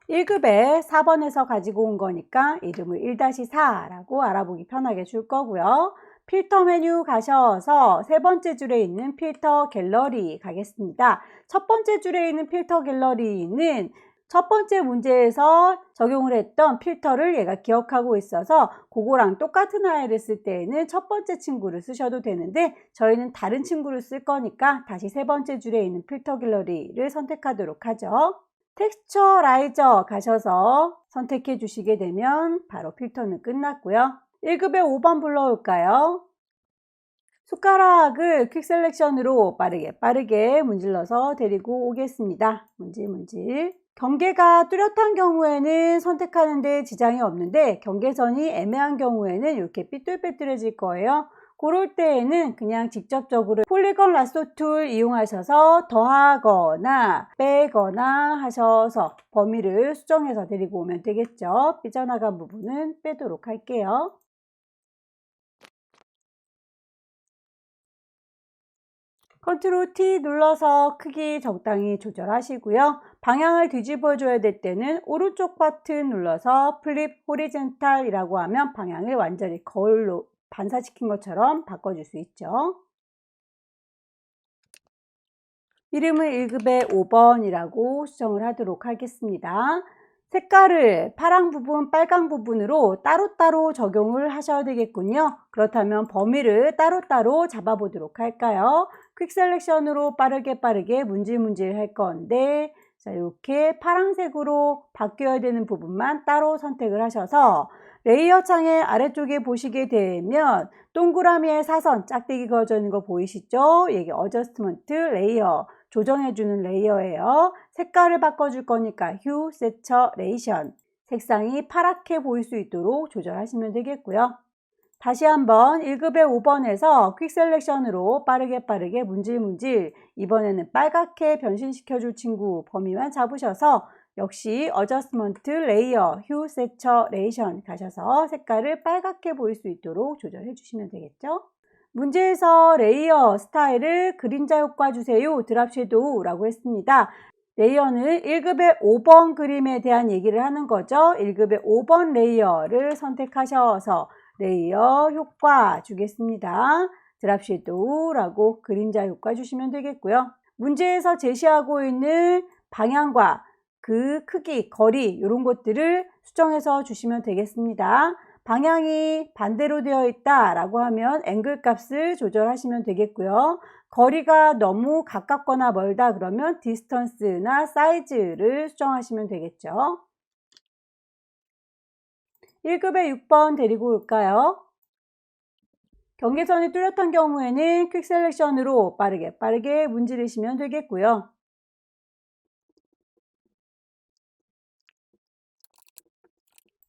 1급에 4번에서 가지고 온 거니까 이름을 1-4라고 알아보기 편하게 줄 거고요. 필터 메뉴 가셔서 세 번째 줄에 있는 필터 갤러리 가겠습니다. 첫 번째 줄에 있는 필터 갤러리는 첫 번째 문제에서 적용을 했던 필터를 얘가 기억하고 있어서 그거랑 똑같은 아이를 쓸 때에는 첫 번째 친구를 쓰셔도 되는데 저희는 다른 친구를 쓸 거니까 다시 세 번째 줄에 있는 필터 갤러리를 선택하도록 하죠. 텍스처라이저 가셔서 선택해 주시게 되면 바로 필터는 끝났고요. 1급에 5번 불러올까요? 숟가락을 퀵 셀렉션으로 빠르게 문질러서 데리고 오겠습니다. 문질. 경계가 뚜렷한 경우에는 선택하는 데 지장이 없는데 경계선이 애매한 경우에는 이렇게 삐뚤빼뚤해질 거예요. 그럴 때에는 그냥 직접적으로 폴리건 라쏘 툴 이용하셔서 더하거나 빼거나 하셔서 범위를 수정해서 데리고 오면 되겠죠. 삐져나간 부분은 빼도록 할게요. 컨트롤 T 눌러서 크기 적당히 조절하시고요. 방향을 뒤집어 줘야 될 때는 오른쪽 버튼 눌러서 플립 호리젠탈이라고 하면 방향을 완전히 거울로 반사시킨 것처럼 바꿔줄 수 있죠. 이름을 1급의 5번이라고 수정을 하도록 하겠습니다. 색깔을 파란 부분, 빨강 부분으로 따로따로 적용을 하셔야 되겠군요. 그렇다면 범위를 따로따로 잡아보도록 할까요? 퀵 셀렉션으로 빠르게 문질문질 할 건데 자, 이렇게 파란색으로 바뀌어야 되는 부분만 따로 선택을 하셔서 레이어 창의 아래쪽에 보시게 되면 동그라미의 사선 짝대기 그어져 있는 거 보이시죠? 이게 어저스트먼트 레이어 조정해주는 레이어예요. 색깔을 바꿔줄 거니까 휴, 세처레이션 색상이 파랗게 보일 수 있도록 조절하시면 되겠고요. 다시 한번 1급의 5번에서 퀵 셀렉션으로 빠르게 문질문질 이번에는 빨갛게 변신시켜줄 친구 범위만 잡으셔서 역시 어저스먼트 레이어 휴 세처레이션 가셔서 색깔을 빨갛게 보일 수 있도록 조절해 주시면 되겠죠. 문제에서 레이어 스타일을 그림자 효과 주세요 드랍 섀도우라고 했습니다. 레이어는 1급의 5번 그림에 대한 얘기를 하는 거죠. 1급의 5번 레이어를 선택하셔서 레이어 효과 주겠습니다. 드랍 섀도우라고 그림자 효과 주시면 되겠고요. 문제에서 제시하고 있는 방향과 그 크기, 거리 이런 것들을 수정해서 주시면 되겠습니다. 방향이 반대로 되어 있다라고 하면 앵글 값을 조절하시면 되겠고요. 거리가 너무 가깝거나 멀다 그러면 디스턴스나 사이즈를 수정하시면 되겠죠. 1급의 6번 데리고 올까요? 경계선이 뚜렷한 경우에는 퀵 셀렉션으로 빠르게 문지르시면 되겠고요.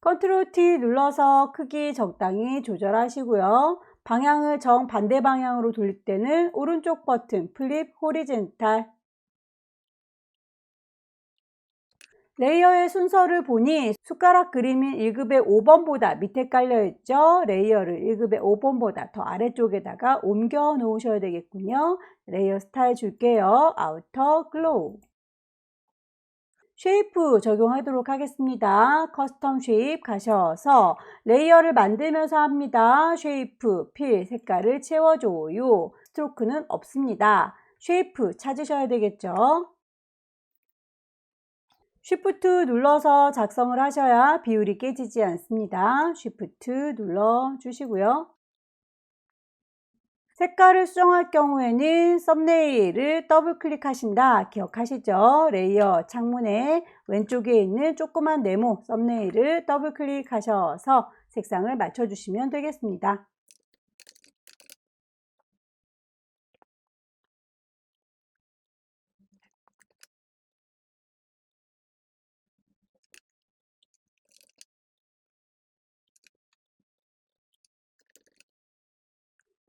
컨트롤 T 눌러서 크기 적당히 조절하시고요. 방향을 정반대 방향으로 돌릴 때는 오른쪽 버튼 플립 호리젠탈. 레이어의 순서를 보니 숟가락 그림인 1급의 5번보다 밑에 깔려있죠. 레이어를 1급의 5번보다 더 아래쪽에다가 옮겨 놓으셔야 되겠군요. 레이어 스타일 줄게요. 아우터 글로우. 쉐이프 적용하도록 하겠습니다. 커스텀 쉐입 가셔서 레이어를 만들면서 합니다. 쉐이프, 필, 색깔을 채워줘요. 스트로크는 없습니다. 쉐이프 찾으셔야 되겠죠. 쉬프트 눌러서 작성을 하셔야 비율이 깨지지 않습니다. 쉬프트 눌러주시고요. 색깔을 수정할 경우에는 썸네일을 더블 클릭하신다 기억하시죠? 레이어 창문에 왼쪽에 있는 조그만 네모 썸네일을 더블 클릭하셔서 색상을 맞춰주시면 되겠습니다.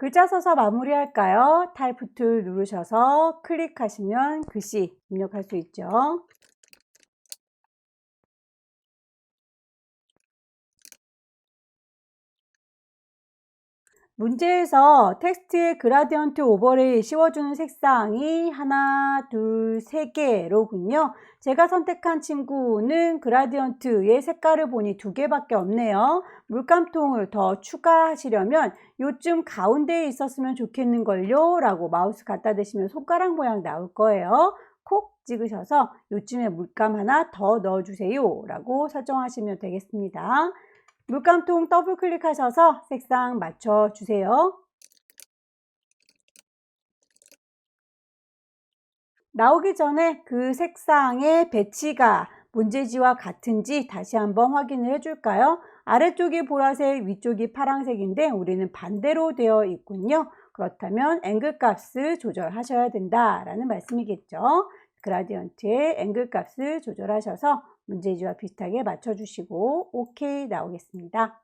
글자 써서 마무리할까요? 타이프 툴 누르셔서 클릭하시면 글씨 입력할 수 있죠. 문제에서 텍스트에 그라디언트 오버레이 씌워주는 색상이 하나, 둘, 세 개로군요. 제가 선택한 친구는 그라디언트의 색깔을 보니 2개밖에 없네요. 물감통을 더 추가하시려면 요쯤 가운데에 있었으면 좋겠는걸요 라고 마우스 갖다 대시면 손가락 모양 나올 거예요. 콕 찍으셔서 요쯤에 물감 하나 더 넣어주세요 라고 설정하시면 되겠습니다. 물감통 더블 클릭하셔서 색상 맞춰주세요. 나오기 전에 그 색상의 배치가 문제지와 같은지 다시 한번 확인을 해줄까요? 아래쪽이 보라색, 위쪽이 파란색인데 우리는 반대로 되어 있군요. 그렇다면 앵글 값을 조절하셔야 된다라는 말씀이겠죠. 그라디언트의 앵글 값을 조절하셔서 문제지와 비슷하게 맞춰주시고 OK 나오겠습니다.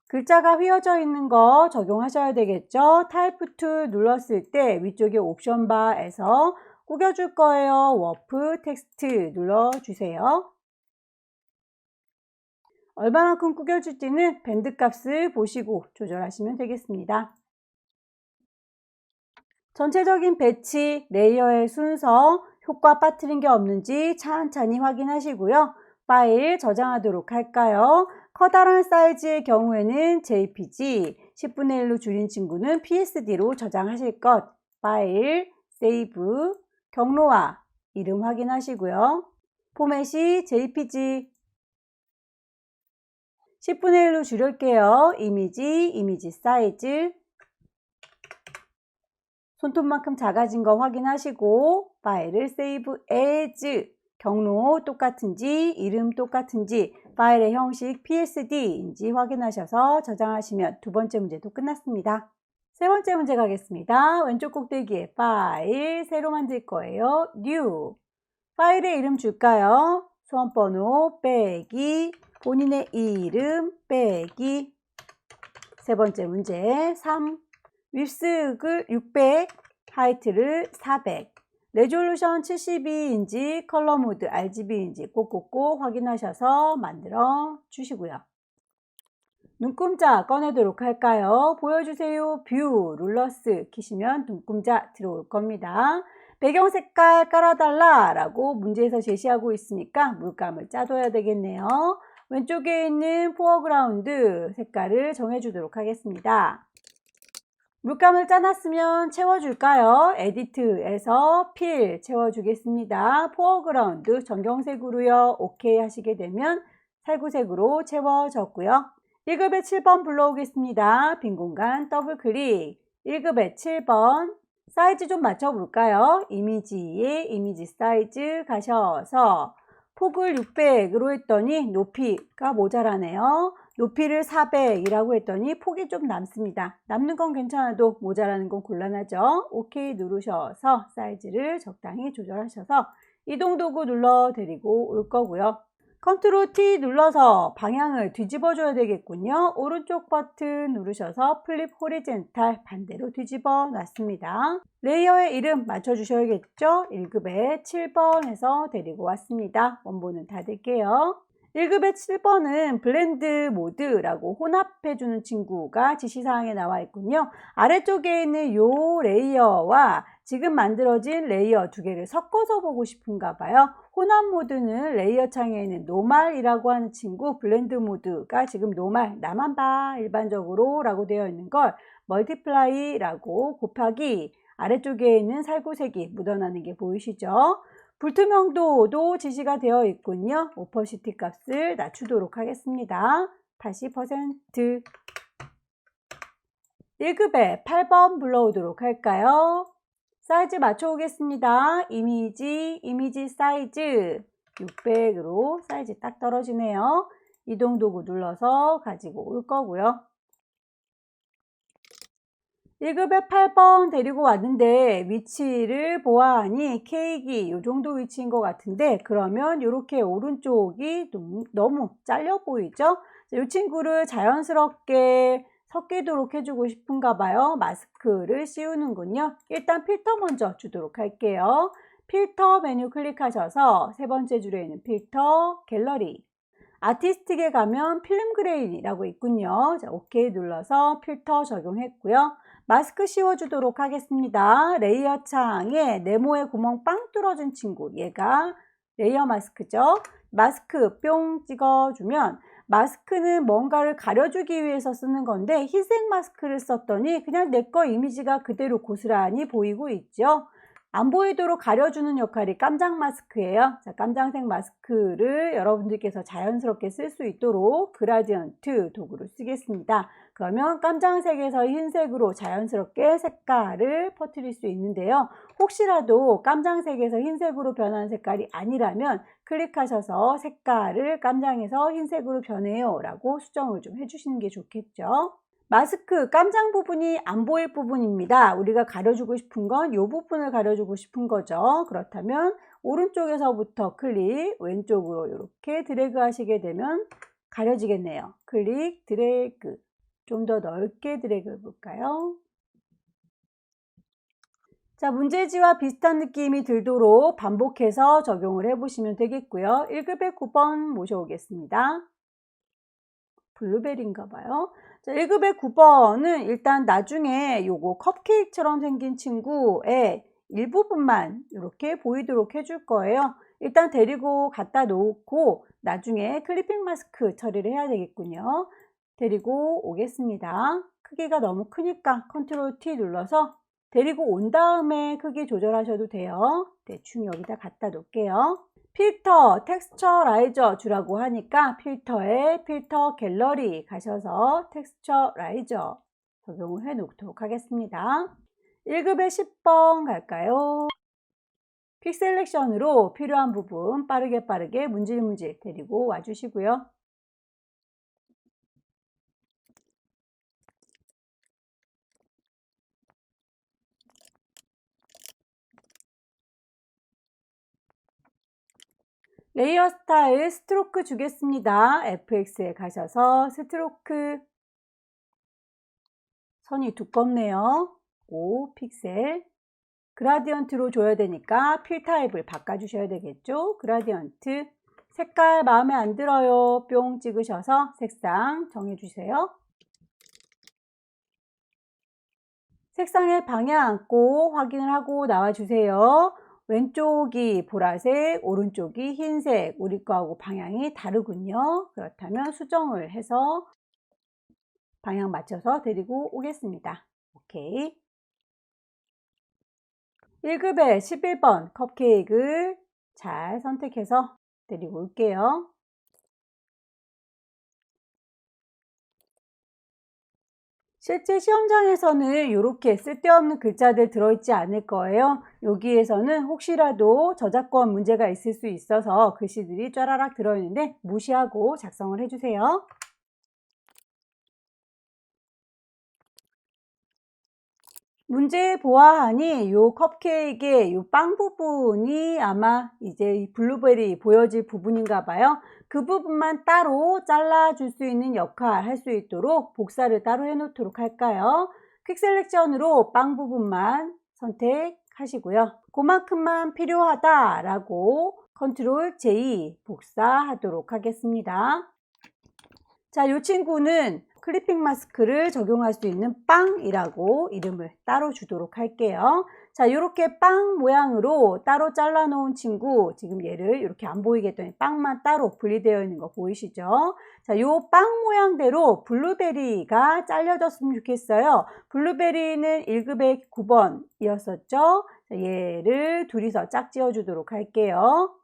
글자가 휘어져 있는 거 적용하셔야 되겠죠. 타이프 툴 눌렀을 때 위쪽에 옵션 바에서 꾸겨줄 거예요. 워프 텍스트 눌러주세요. 얼마만큼 꾸겨줄지는 밴드 값을 보시고 조절하시면 되겠습니다. 전체적인 배치, 레이어의 순서, 효과 빠뜨린 게 없는지 찬찬히 확인하시고요. 파일 저장하도록 할까요? 커다란 사이즈의 경우에는 JPG, 10분의 1로 줄인 친구는 PSD로 저장하실 것. 파일, 세이브, 경로와 이름 확인하시고요. 포맷이 JPG, 10분의 1로 줄일게요. 이미지 사이즈, 손톱만큼 작아진 거 확인하시고 파일을 세이브 as, 경로 똑같은지 이름 똑같은지 파일의 형식 PSD인지 확인하셔서 저장하시면 두 번째 문제도 끝났습니다. 세 번째 문제 가겠습니다. 왼쪽 꼭대기에 파일 새로 만들 거예요. New. 파일의 이름 줄까요? 수험번호 빼기 본인의 이름 빼기. 세 번째 문제 3. 윗스을 600, 하이트를 400, 레졸루션 72인지 컬러 모드 RGB인지 꼭꼭꼭 확인하셔서 만들어 주시고요. 눈금자 꺼내도록 할까요? 보여주세요. 뷰 룰러스 키시면 눈금자 들어올 겁니다. 배경 색깔 깔아달라 라고 문제에서 제시하고 있으니까 물감을 짜둬야 되겠네요. 왼쪽에 있는 포어그라운드 색깔을 정해주도록 하겠습니다. 물감을 짜놨으면 채워줄까요? 에디트에서 필 채워주겠습니다. 포어그라운드 전경색으로요. OK 하시게 되면 살구색으로 채워졌고요. 1급에 7번 불러오겠습니다. 빈 공간 더블 클릭. 1급에 7번 사이즈 좀 맞춰볼까요? 이미지에 이미지 사이즈 가셔서 폭을 600으로 했더니 높이가 모자라네요. 높이를 400이라고 했더니 폭이 좀 남습니다. 남는 건 괜찮아도 모자라는 건 곤란하죠. OK 누르셔서 사이즈를 적당히 조절하셔서 이동 도구 눌러 데리고 올 거고요. 컨트롤 T 눌러서 방향을 뒤집어 줘야 되겠군요. 오른쪽 버튼 누르셔서 플립 호리젠탈 반대로 뒤집어 놨습니다. 레이어의 이름 맞춰 주셔야겠죠. 1급에 7번에서 데리고 왔습니다. 원본은 닫을게요. 1급의 7번은 블렌드 모드라고 혼합해 주는 친구가 지시사항에 나와 있군요. 아래쪽에 있는 요 레이어와 지금 만들어진 레이어 두 개를 섞어서 보고 싶은가 봐요. 혼합 모드는 레이어 창에 있는 노말이라고 하는 친구, 블렌드 모드가 지금 노말, 나만 봐 일반적으로 라고 되어 있는 걸 멀티플라이라고 곱하기 아래쪽에 있는 살구색이 묻어나는 게 보이시죠? 불투명도도 지시가 되어 있군요. 오퍼시티 값을 낮추도록 하겠습니다. 다시 %. 1급에 8번 불러오도록 할까요? 사이즈 맞춰오겠습니다. 이미지 사이즈 600으로 사이즈 딱 떨어지네요. 이동 도구 눌러서 가지고 올 거고요. 1급에 8번 데리고 왔는데 위치를 보아하니 케이크 이 정도 위치인 것 같은데, 그러면 이렇게 오른쪽이 너무 잘려 보이죠? 이 친구를 자연스럽게 섞이도록 해주고 싶은가 봐요. 마스크를 씌우는군요. 일단 필터 먼저 주도록 할게요. 필터 메뉴 클릭하셔서 세 번째 줄에 있는 필터 갤러리, 아티스틱에 가면 필름 그레인이라고 있군요. 자, OK 눌러서 필터 적용했고요. 마스크 씌워주도록 하겠습니다. 레이어 창에 네모의 구멍 빵 뚫어진 친구, 얘가 레이어 마스크죠. 마스크 뿅 찍어주면 마스크는 뭔가를 가려주기 위해서 쓰는 건데 흰색 마스크를 썼더니 그냥 내 거 이미지가 그대로 고스란히 보이고 있죠. 안 보이도록 가려주는 역할이 깜장 마스크예요. 자, 깜장색 마스크를 여러분들께서 자연스럽게 쓸 수 있도록 그라디언트 도구를 쓰겠습니다. 그러면 깜장색에서 흰색으로 자연스럽게 색깔을 퍼뜨릴 수 있는데요. 혹시라도 깜장색에서 흰색으로 변한 색깔이 아니라면 클릭하셔서 색깔을 깜장에서 흰색으로 변해요 라고 수정을 좀 해주시는 게 좋겠죠. 마스크 깜장 부분이 안 보일 부분입니다. 우리가 가려주고 싶은 건 이 부분을 가려주고 싶은 거죠. 그렇다면 오른쪽에서부터 클릭, 왼쪽으로 이렇게 드래그 하시게 되면 가려지겠네요. 클릭, 드래그. 좀 더 넓게 드래그 해볼까요? 자, 문제지와 비슷한 느낌이 들도록 반복해서 적용을 해보시면 되겠고요. 1급의 9번 모셔오겠습니다. 블루베리인가 봐요. 자, 1급의 9번은 일단 나중에 요거 컵케이크처럼 생긴 친구의 일부분만 이렇게 보이도록 해줄 거예요. 일단 데리고 갖다 놓고 나중에 클리핑 마스크 처리를 해야 되겠군요. 데리고 오겠습니다. 크기가 너무 크니까 컨트롤 T 눌러서 데리고 온 다음에 크기 조절하셔도 돼요. 대충 여기다 갖다 놓을게요. 필터, 텍스처라이저 주라고 하니까 필터에 필터 갤러리 가셔서 텍스처라이저 적용을 해 놓도록 하겠습니다. 1급의 10번 갈까요? 퀵 셀렉션으로 필요한 부분 빠르게 문질문질 데리고 와주시고요. 레이어 스타일 스트로크 주겠습니다. FX에 가셔서 스트로크, 선이 두껍네요. 5픽셀. 그라디언트로 줘야 되니까 필 타입을 바꿔주셔야 되겠죠. 그라디언트. 색깔 마음에 안 들어요. 뿅 찍으셔서 색상 정해주세요. 색상의 방향 꼭 확인을 하고 나와주세요. 왼쪽이 보라색, 오른쪽이 흰색, 우리 거하고 방향이 다르군요. 그렇다면 수정을 해서 방향 맞춰서 데리고 오겠습니다. 오케이. 1급의 11번 컵케이크를 잘 선택해서 데리고 올게요. 실제 시험장에서는 이렇게 쓸데없는 글자들 들어있지 않을 거예요. 여기에서는 혹시라도 저작권 문제가 있을 수 있어서 글씨들이 쫘라락 들어있는데 무시하고 작성을 해주세요. 문제 보아하니 요 컵케이크의 요 빵 부분이 아마 이제 이 블루베리 보여질 부분인가 봐요. 그 부분만 따로 잘라줄 수 있는 역할 할 수 있도록 복사를 따로 해 놓도록 할까요? 퀵 셀렉션으로 빵 부분만 선택하시고요. 그만큼만 필요하다 라고 컨트롤 J 복사하도록 하겠습니다. 자, 이 친구는 클리핑 마스크를 적용할 수 있는 빵이라고 이름을 따로 주도록 할게요. 자, 이렇게 빵 모양으로 따로 잘라 놓은 친구, 지금 얘를 이렇게 안 보이게 했더니 빵만 따로 분리되어 있는 거 보이시죠? 자, 요 빵 모양대로 블루베리가 잘려졌으면 좋겠어요. 블루베리는 1급의 9번이었었죠? 자, 얘를 둘이서 짝지어 주도록 할게요.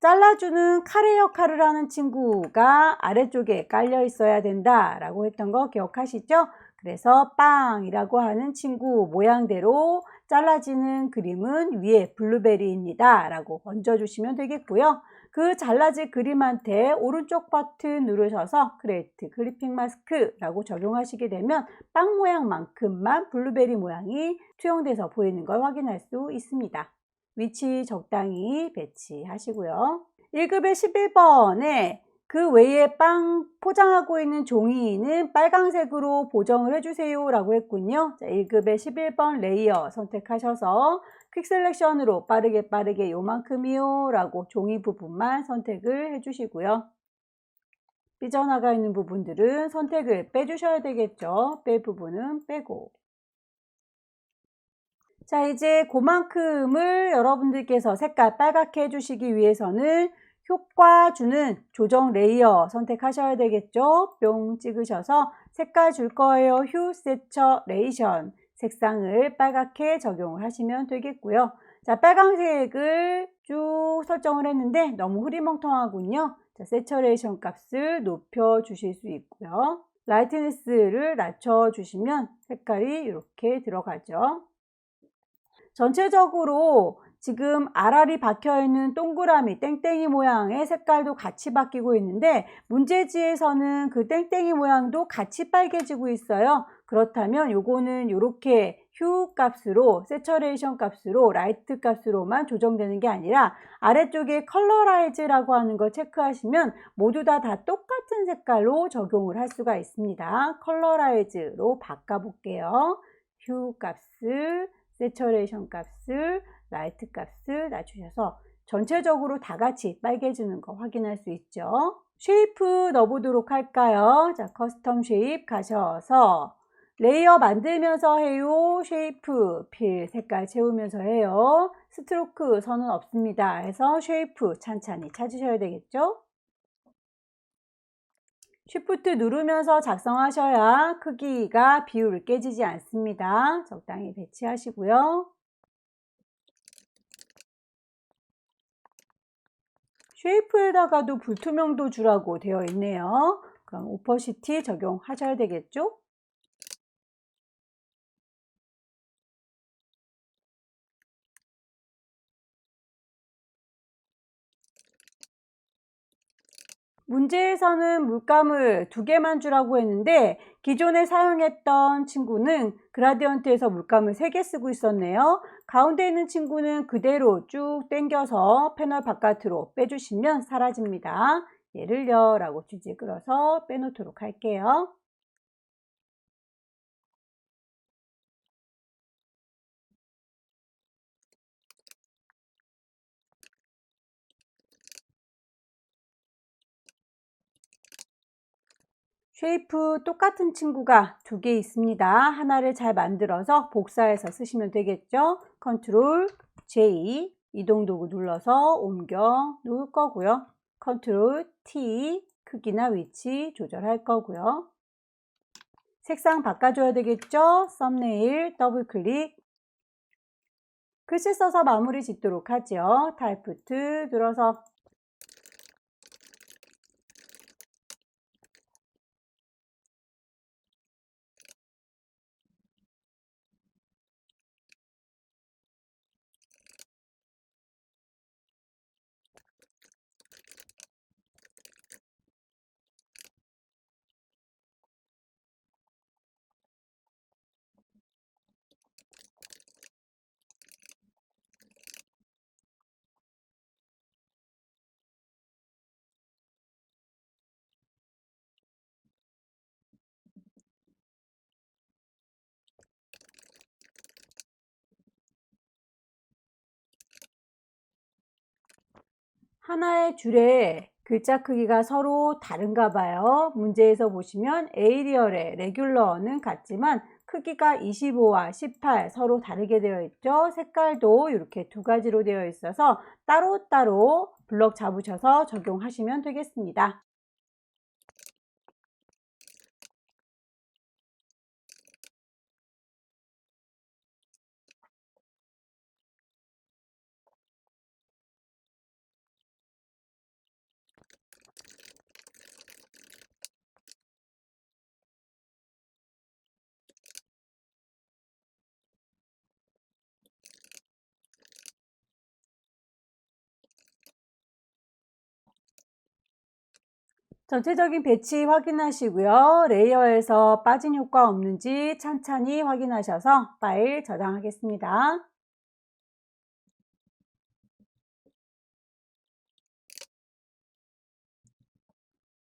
잘라주는 카레 역할을 하는 친구가 아래쪽에 깔려 있어야 된다 라고 했던 거 기억하시죠? 그래서 빵이라고 하는 친구 모양대로 잘라지는 그림은 위에 블루베리입니다 라고 얹어주시면 되겠고요. 그 잘라진 그림한테 오른쪽 버튼 누르셔서 크리에이트 클리핑 마스크 라고 적용하시게 되면 빵 모양만큼만 블루베리 모양이 투영돼서 보이는 걸 확인할 수 있습니다. 위치 적당히 배치하시고요. 1급의 11번에 그 외에 빵 포장하고 있는 종이는 빨강색으로 보정을 해주세요 라고 했군요. 자, 1급의 11번 레이어 선택하셔서 퀵 셀렉션으로 빠르게 요만큼이요 라고 종이 부분만 선택을 해주시고요. 삐져나가 있는 부분들은 선택을 빼주셔야 되겠죠. 뺄 부분은 빼고. 자, 이제 그만큼을 여러분들께서 색깔 빨갛게 해주시기 위해서는 효과 주는 조정 레이어 선택하셔야 되겠죠. 뿅 찍으셔서 색깔 줄 거예요. 휴 세처레이션 색상을 빨갛게 적용을 하시면 되겠고요. 자, 빨간색을 쭉 설정을 했는데 너무 흐리멍텅하군요. 자, 세처레이션 값을 높여 주실 수 있고요. 라이트니스를 낮춰 주시면 색깔이 이렇게 들어가죠. 전체적으로 지금 알알이 박혀있는 동그라미 땡땡이 모양의 색깔도 같이 바뀌고 있는데 문제지에서는 그 땡땡이 모양도 같이 빨개지고 있어요. 그렇다면 요거는 이렇게 휴 값으로 세처레이션 값으로 라이트 값으로만 조정되는 게 아니라 아래쪽에 컬러라이즈라고 하는 걸 체크하시면 모두 다 똑같은 색깔로 적용을 할 수가 있습니다. 컬러라이즈로 바꿔볼게요. 휴 값을 세처레이션 값을 라이트 값을 낮추셔서 전체적으로 다 같이 빨개지는 거 확인할 수 있죠. 쉐이프 넣어보도록 할까요? 자, 커스텀 쉐입 가셔서 레이어 만들면서 해요. 쉐이프 필 색깔 채우면서 해요. 스트로크 선은 없습니다. 해서 쉐이프 찬찬히 찾으셔야 되겠죠. 쉬프트 누르면서 작성하셔야 크기가 비율을 깨지지 않습니다. 적당히 배치하시고요. 쉐이프에다가도 불투명도 주라고 되어 있네요. 그럼 오퍼시티 적용하셔야 되겠죠? 문제에서는 물감을 2개만 주라고 했는데 기존에 사용했던 친구는 그라디언트에서 물감을 3개 쓰고 있었네요. 가운데 있는 친구는 그대로 쭉 당겨서 패널 바깥으로 빼주시면 사라집니다. 얘를요 라고 줄지 끌어서 빼놓도록 할게요. 쉐이프 똑같은 친구가 2개 있습니다. 하나를 잘 만들어서 복사해서 쓰시면 되겠죠. 컨트롤 J 이동도구 눌러서 옮겨 놓을 거고요. 컨트롤 T 크기나 위치 조절할 거고요. 색상 바꿔줘야 되겠죠. 썸네일 더블 클릭 글씨 써서 마무리 짓도록 하죠. 타입부트 눌러서 하나의 줄에 글자 크기가 서로 다른가 봐요. 문제에서 보시면 에이리얼의 레귤러는 같지만 크기가 25와 18 서로 다르게 되어 있죠. 색깔도 이렇게 두 가지로 되어 있어서 따로따로 블럭 잡으셔서 적용하시면 되겠습니다. 전체적인 배치 확인하시고요. 레이어에서 빠진 효과 없는지 찬찬히 확인하셔서 파일 저장하겠습니다.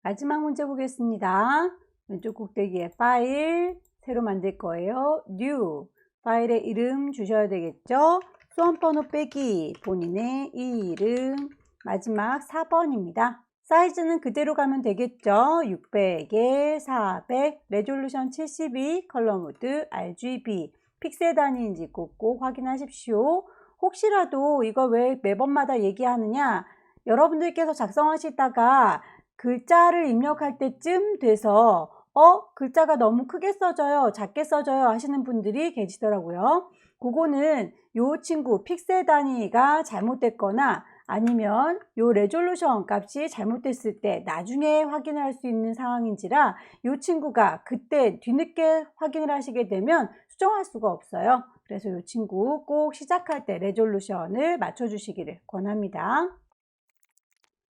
마지막 문제 보겠습니다. 왼쪽 꼭대기에 파일 새로 만들 거예요. New 파일에 이름 주셔야 되겠죠. 수험번호 빼기 본인의 이름 마지막 4번입니다. 사이즈는 그대로 가면 되겠죠. 600에 400 레졸루션 72 컬러 모드 RGB 픽셀 단위인지 꼭 확인하십시오. 혹시라도 이걸 왜 매번마다 얘기하느냐, 여러분들께서 작성하시다가 글자를 입력할 때쯤 돼서 글자가 너무 크게 써져요, 작게 써져요 하시는 분들이 계시더라고요. 그거는 요 친구 픽셀 단위가 잘못됐거나 아니면 요 레졸루션 값이 잘못됐을 때 나중에 확인할 수 있는 상황인지라 요 친구가 그때 뒤늦게 확인을 하시게 되면 수정할 수가 없어요. 그래서 요 친구 꼭 시작할 때 레졸루션을 맞춰 주시기를 권합니다.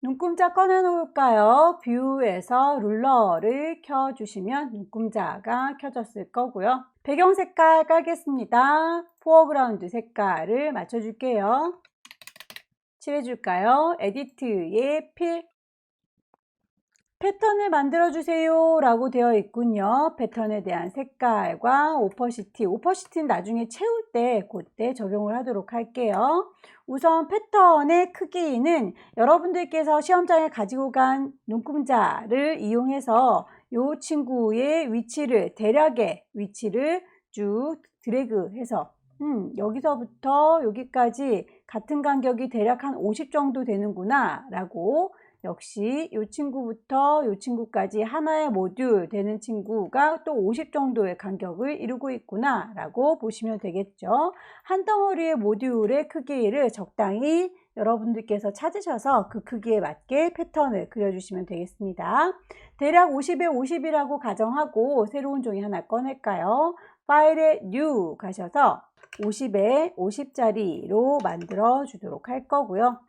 눈금자 꺼내 놓을까요? 뷰에서 룰러를 켜주시면 눈금자가 켜졌을 거고요. 배경 색깔 깔겠습니다. 포어그라운드 색깔을 맞춰줄게요. 칠해줄까요? 에디트에 필 패턴을 만들어 주세요 라고 되어 있군요. 패턴에 대한 색깔과 오퍼시티는 나중에 채울 때 그때 적용을 하도록 할게요. 우선 패턴의 크기는 여러분들께서 시험장에 가지고 간 눈금자를 이용해서 이 친구의 위치를, 대략의 위치를 쭉 드래그해서 여기서부터 여기까지 같은 간격이 대략 한 50 정도 되는구나 라고, 역시 이 친구부터 이 친구까지 하나의 모듈 되는 친구가 또 50 정도의 간격을 이루고 있구나 라고 보시면 되겠죠. 한 덩어리의 모듈의 크기를 적당히 여러분들께서 찾으셔서 그 크기에 맞게 패턴을 그려주시면 되겠습니다. 대략 50에 50이라고 가정하고 새로운 종이 하나 꺼낼까요? 파일에 New 가셔서 50에 50짜리로 만들어 주도록 할 거고요.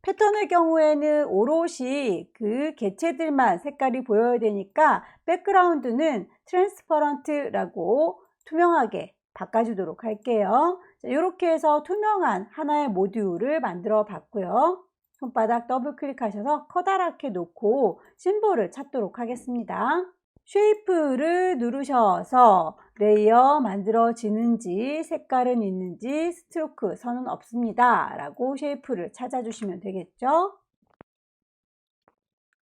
패턴의 경우에는 오롯이 그 개체들만 색깔이 보여야 되니까 백그라운드는 트랜스퍼런트라고 투명하게 바꿔주도록 할게요. 이렇게 해서 투명한 하나의 모듈을 만들어 봤고요. 손바닥 더블 클릭하셔서 커다랗게 놓고 심볼을 찾도록 하겠습니다. 쉐이프를 누르셔서 레이어 만들어지는지, 색깔은 있는지, 스트로크 선은 없습니다 라고 쉐이프를 찾아주시면 되겠죠.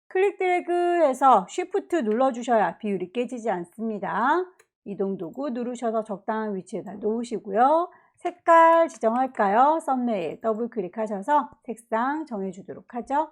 클릭 드래그 해서 쉬프트 눌러주셔야 비율이 깨지지 않습니다. 이동 도구 누르셔서 적당한 위치에다 놓으시고요. 색깔 지정할까요? 썸네일 더블 클릭하셔서 색상 정해주도록 하죠.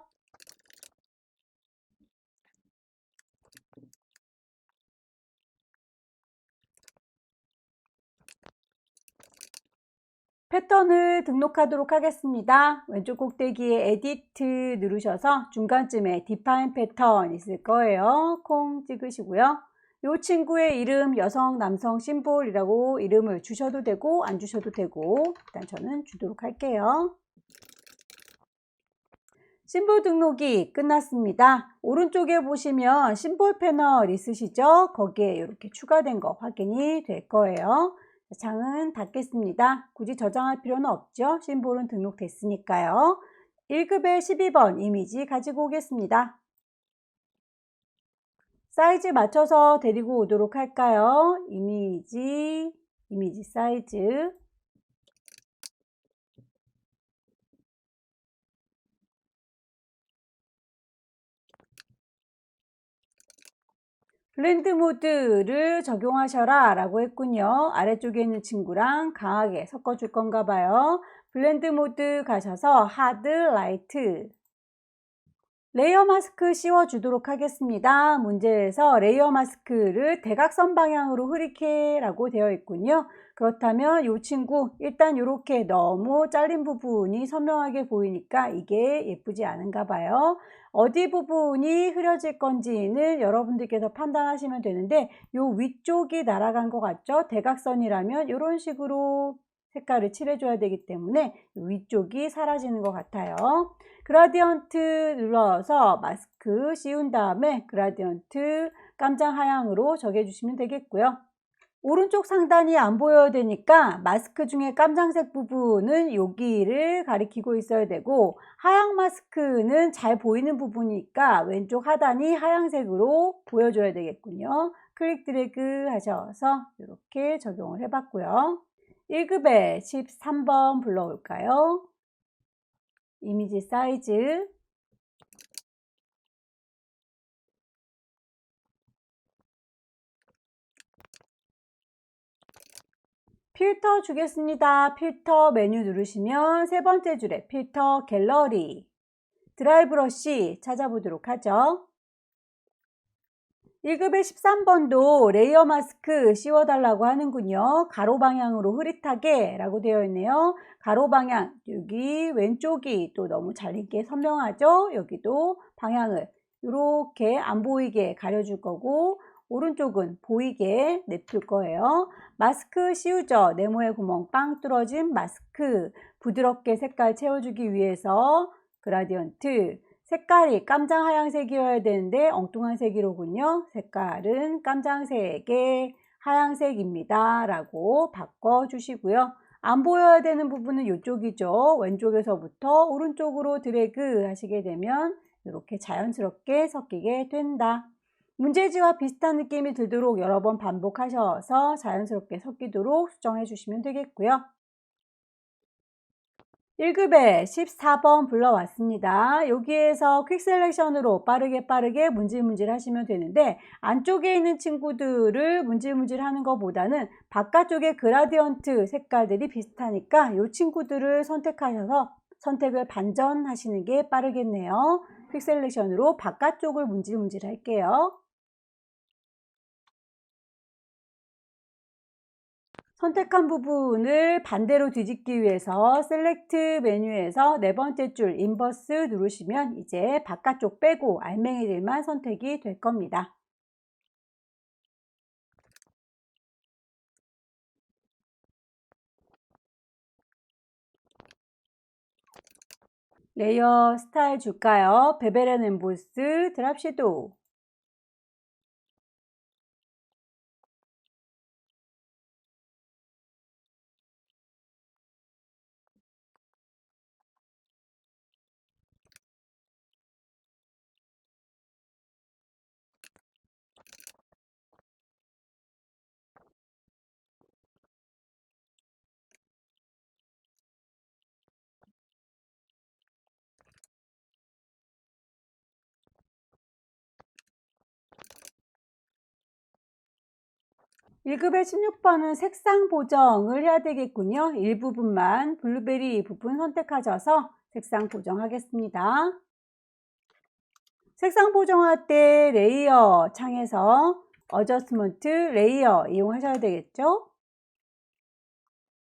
패턴을 등록하도록 하겠습니다. 왼쪽 꼭대기에 에디트 누르셔서 중간쯤에 디파인 패턴 있을 거예요. 콩 찍으시고요. 이 친구의 이름 여성, 남성 심볼이라고 이름을 주셔도 되고 안 주셔도 되고, 일단 저는 주도록 할게요. 심볼 등록이 끝났습니다. 오른쪽에 보시면 심볼 패널 있으시죠? 거기에 이렇게 추가된 거 확인이 될 거예요. 창은 닫겠습니다. 굳이 저장할 필요는 없죠. 심볼은 등록됐으니까요. 1급에 12번 이미지 가지고 오겠습니다. 사이즈 맞춰서 데리고 오도록 할까요? 이미지 사이즈 블렌드 모드를 적용하셔라 라고 했군요. 아래쪽에 있는 친구랑 강하게 섞어줄 건가 봐요. 블렌드 모드 가셔서 하드, 라이트. 레이어 마스크 씌워주도록 하겠습니다. 문제에서 레이어 마스크를 대각선 방향으로 흐리게 라고 되어 있군요. 그렇다면 이 친구 일단 이렇게 너무 잘린 부분이 선명하게 보이니까 이게 예쁘지 않은가 봐요. 어디 부분이 흐려질 건지는 여러분들께서 판단하시면 되는데 이 위쪽이 날아간 것 같죠? 대각선이라면 이런 식으로 색깔을 칠해줘야 되기 때문에 위쪽이 사라지는 것 같아요. 그라디언트 눌러서 마스크 씌운 다음에 그라디언트 깜장 하향으로 적해주시면 되겠고요. 오른쪽 상단이 안 보여야 되니까 마스크 중에 깜장색 부분은 여기를 가리키고 있어야 되고 하향 마스크는 잘 보이는 부분이니까 왼쪽 하단이 하향색으로 보여줘야 되겠군요. 클릭 드래그 하셔서 이렇게 적용을 해봤고요. 1급에 13번 불러올까요? 이미지 사이즈 필터 주겠습니다. 필터 메뉴 누르시면 세 번째 줄에 필터 갤러리 드라이 브러쉬 찾아보도록 하죠. 1급의 13번도 레이어 마스크 씌워달라고 하는군요. 가로 방향으로 흐릿하게 라고 되어 있네요. 가로 방향, 여기 왼쪽이 또 너무 잘 있게 선명하죠. 여기도 방향을 이렇게 안 보이게 가려줄 거고 오른쪽은 보이게 냅둘 거예요. 마스크 씌우죠. 네모의 구멍 빵 뚫어진 마스크 부드럽게 색깔 채워주기 위해서 그라디언트 색깔이 깜장 하양색이어야 되는데 엉뚱한 색이로군요. 색깔은 깜장색의 하양색입니다 라고 바꿔주시고요. 안 보여야 되는 부분은 이쪽이죠. 왼쪽에서부터 오른쪽으로 드래그 하시게 되면 이렇게 자연스럽게 섞이게 된다. 문제지와 비슷한 느낌이 들도록 여러 번 반복하셔서 자연스럽게 섞이도록 수정해 주시면 되겠고요. 1급에 14번 불러왔습니다. 여기에서 퀵 셀렉션으로 빠르게 문질문질 하시면 되는데 안쪽에 있는 친구들을 문질문질 하는 것보다는 바깥쪽에 그라디언트 색깔들이 비슷하니까 이 친구들을 선택하셔서 선택을 반전하시는 게 빠르겠네요. 퀵 셀렉션으로 바깥쪽을 문질문질 할게요. 선택한 부분을 반대로 뒤집기 위해서 셀렉트 메뉴에서 네 번째 줄 인버스 누르시면 이제 바깥쪽 빼고 알맹이들만 선택이 될 겁니다. 레이어 스타일 줄까요? 베벨 앤 엠보스 드랍 섀도우 (1급의 16번은) 색상 보정을 해야 되겠군요. 일부분만 블루베리 부분 선택하셔서 색상 보정하겠습니다. 색상 보정할 때 레이어 창에서 어저스먼트 레이어 이용하셔야 되겠죠.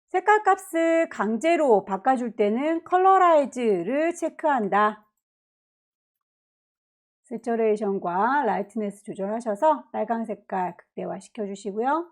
색깔 값을 강제로 바꿔줄 때는 컬러라이즈를 체크한다. 세처레이션과 라이트네스 조절하셔서 빨강 색깔 극대화 시켜주시고요.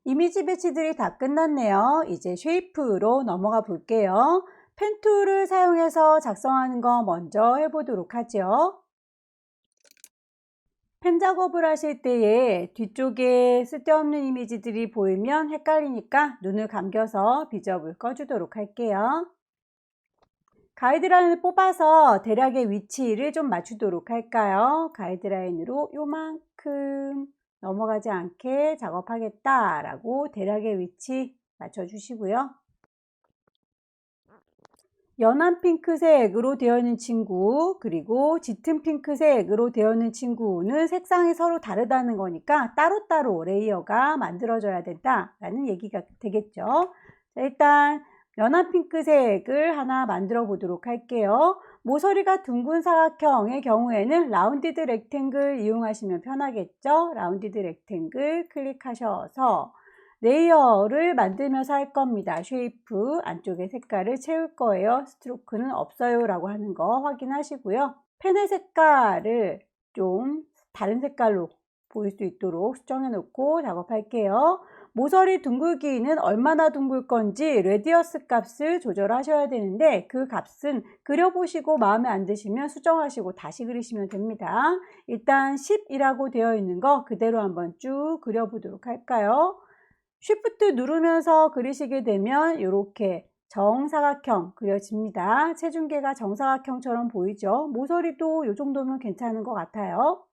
이미지 배치들이 다 끝났네요. 이제 쉐이프로 넘어가 볼게요. 펜 툴을 사용해서 작성하는 거 먼저 해보도록 하죠. 펜 작업을 하실 때에 뒤쪽에 쓸데없는 이미지들이 보이면 헷갈리니까 눈을 감겨서 비접을 꺼주도록 할게요. 가이드라인을 뽑아서 대략의 위치를 좀 맞추도록 할까요? 가이드라인으로 요만큼 넘어가지 않게 작업하겠다라고 대략의 위치 맞춰주시고요. 연한 핑크색으로 되어 있는 친구, 그리고 짙은 핑크색으로 되어 있는 친구는 색상이 서로 다르다는 거니까 따로따로 레이어가 만들어져야 된다라는 얘기가 되겠죠. 자, 일단 연한 핑크색을 하나 만들어 보도록 할게요. 모서리가 둥근 사각형의 경우에는 라운디드 렉탱글 이용하시면 편하겠죠. 라운디드 렉탱글 클릭하셔서 레이어를 만들면서 할 겁니다. 쉐이프 안쪽에 색깔을 채울 거예요. 스트로크는 없어요 라고 하는 거 확인하시고요. 펜의 색깔을 좀 다른 색깔로 보일 수 있도록 수정해 놓고 작업할게요. 모서리 둥글기는 얼마나 둥글 건지 레디어스 값을 조절하셔야 되는데 그 값은 그려보시고 마음에 안 드시면 수정하시고 다시 그리시면 됩니다. 일단 10이라고 되어 있는 거 그대로 한번 쭉 그려보도록 할까요? 쉬프트 누르면서 그리시게 되면 이렇게 정사각형 그려집니다. 체중계가 정사각형처럼 보이죠? 모서리도 이 정도면 괜찮은 것 같아요.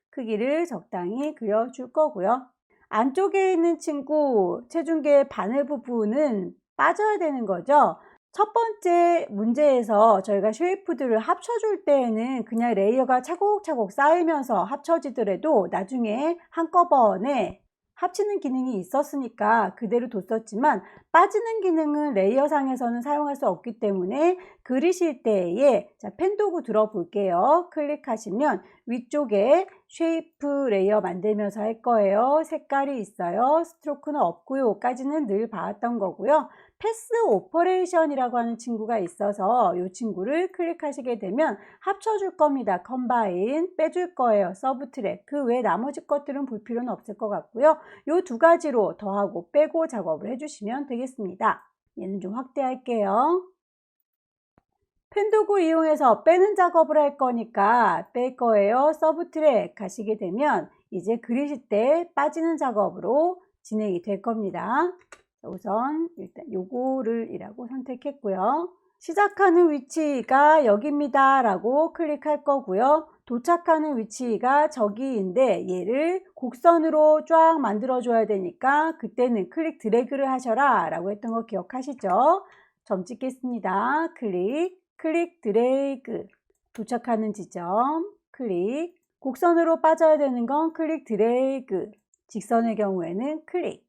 크기를 적당히 그려줄 거고요. 안쪽에 있는 친구 체중계의 바늘 부분은 빠져야 되는 거죠. 첫 번째 문제에서 저희가 쉐이프들을 합쳐줄 때에는 그냥 레이어가 차곡차곡 쌓이면서 합쳐지더라도 나중에 한꺼번에 합치는 기능이 있었으니까 그대로 뒀었지만 빠지는 기능은 레이어상에서는 사용할 수 없기 때문에 그리실 때에 펜 도구 들어 볼게요. 클릭하시면 위쪽에 쉐이프 레이어 만들면서 할 거예요. 색깔이 있어요. 스트로크는 없고요. 까지는 늘 봐왔던 거고요. 패스 오퍼레이션이라고 하는 친구가 있어서 이 친구를 클릭하시게 되면 합쳐줄 겁니다. 컴바인 빼줄 거예요. 서브트랙. 그 외 나머지 것들은 볼 필요는 없을 것 같고요. 이 두 가지로 더하고 빼고 작업을 해주시면 되겠습니다. 얘는 좀 확대할게요. 펜도구 이용해서 빼는 작업을 할 거니까 뺄 거예요. 서브트랙 가시게 되면 이제 그리실 때 빠지는 작업으로 진행이 될 겁니다. 우선 일단 요거를 이라고 선택했고요. 시작하는 위치가 여기입니다 라고 클릭할 거고요. 도착하는 위치가 저기인데 얘를 곡선으로 쫙 만들어 줘야 되니까 그때는 클릭 드래그를 하셔라 라고 했던 거 기억하시죠? 점 찍겠습니다. 클릭 드래그 도착하는 지점 클릭 곡선으로 빠져야 되는 건 클릭 드래그 직선의 경우에는 클릭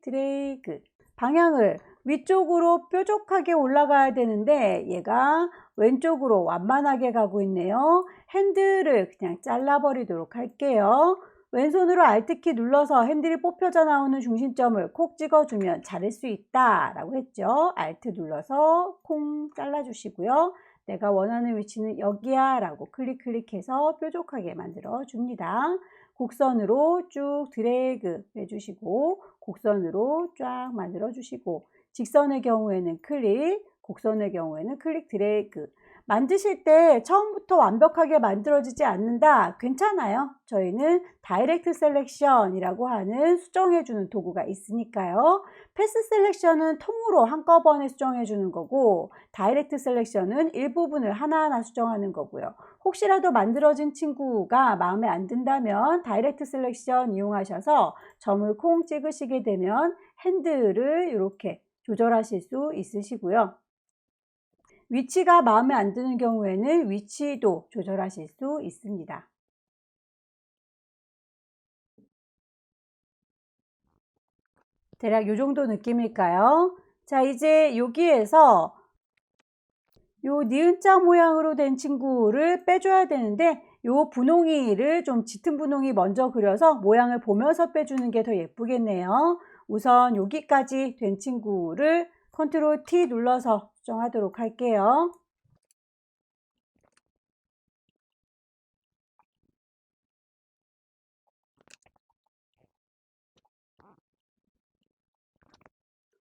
드래그 방향을 위쪽으로 뾰족하게 올라가야 되는데 얘가 왼쪽으로 완만하게 가고 있네요. 핸들을 그냥 잘라버리도록 할게요. 왼손으로 Alt키 눌러서 핸들이 뽑혀져 나오는 중심점을 콕 찍어주면 자를 수 있다 라고 했죠. Alt 눌러서 콩 잘라주시고요. 내가 원하는 위치는 여기야 라고 클릭해서 뾰족하게 만들어 줍니다. 곡선으로 쭉 드래그 해주시고 곡선으로 쫙 만들어 주시고 직선의 경우에는 곡선의 경우에는 클릭 드래그 만드실 때 처음부터 완벽하게 만들어지지 않는다. 괜찮아요. 저희는 다이렉트 셀렉션이라고 하는 수정해주는 도구가 있으니까요. 패스 셀렉션은 통으로 한꺼번에 수정해주는 거고 다이렉트 셀렉션은 일부분을 하나하나 수정하는 거고요. 혹시라도 만들어진 친구가 마음에 안 든다면 다이렉트 셀렉션 이용하셔서 점을 콩 찍으시게 되면 핸들을 이렇게 조절하실 수 있으시고요. 위치가 마음에 안 드는 경우에는 위치도 조절하실 수 있습니다. 대략 이 정도 느낌일까요? 자, 이제 여기에서 요 니은자 모양으로 된 친구를 빼줘야 되는데 요 분홍이를 좀 짙은 분홍이 먼저 그려서 모양을 보면서 빼주는 게 더 예쁘겠네요. 우선 여기까지 된 친구를 컨트롤 T 눌러서 수정하도록 할게요.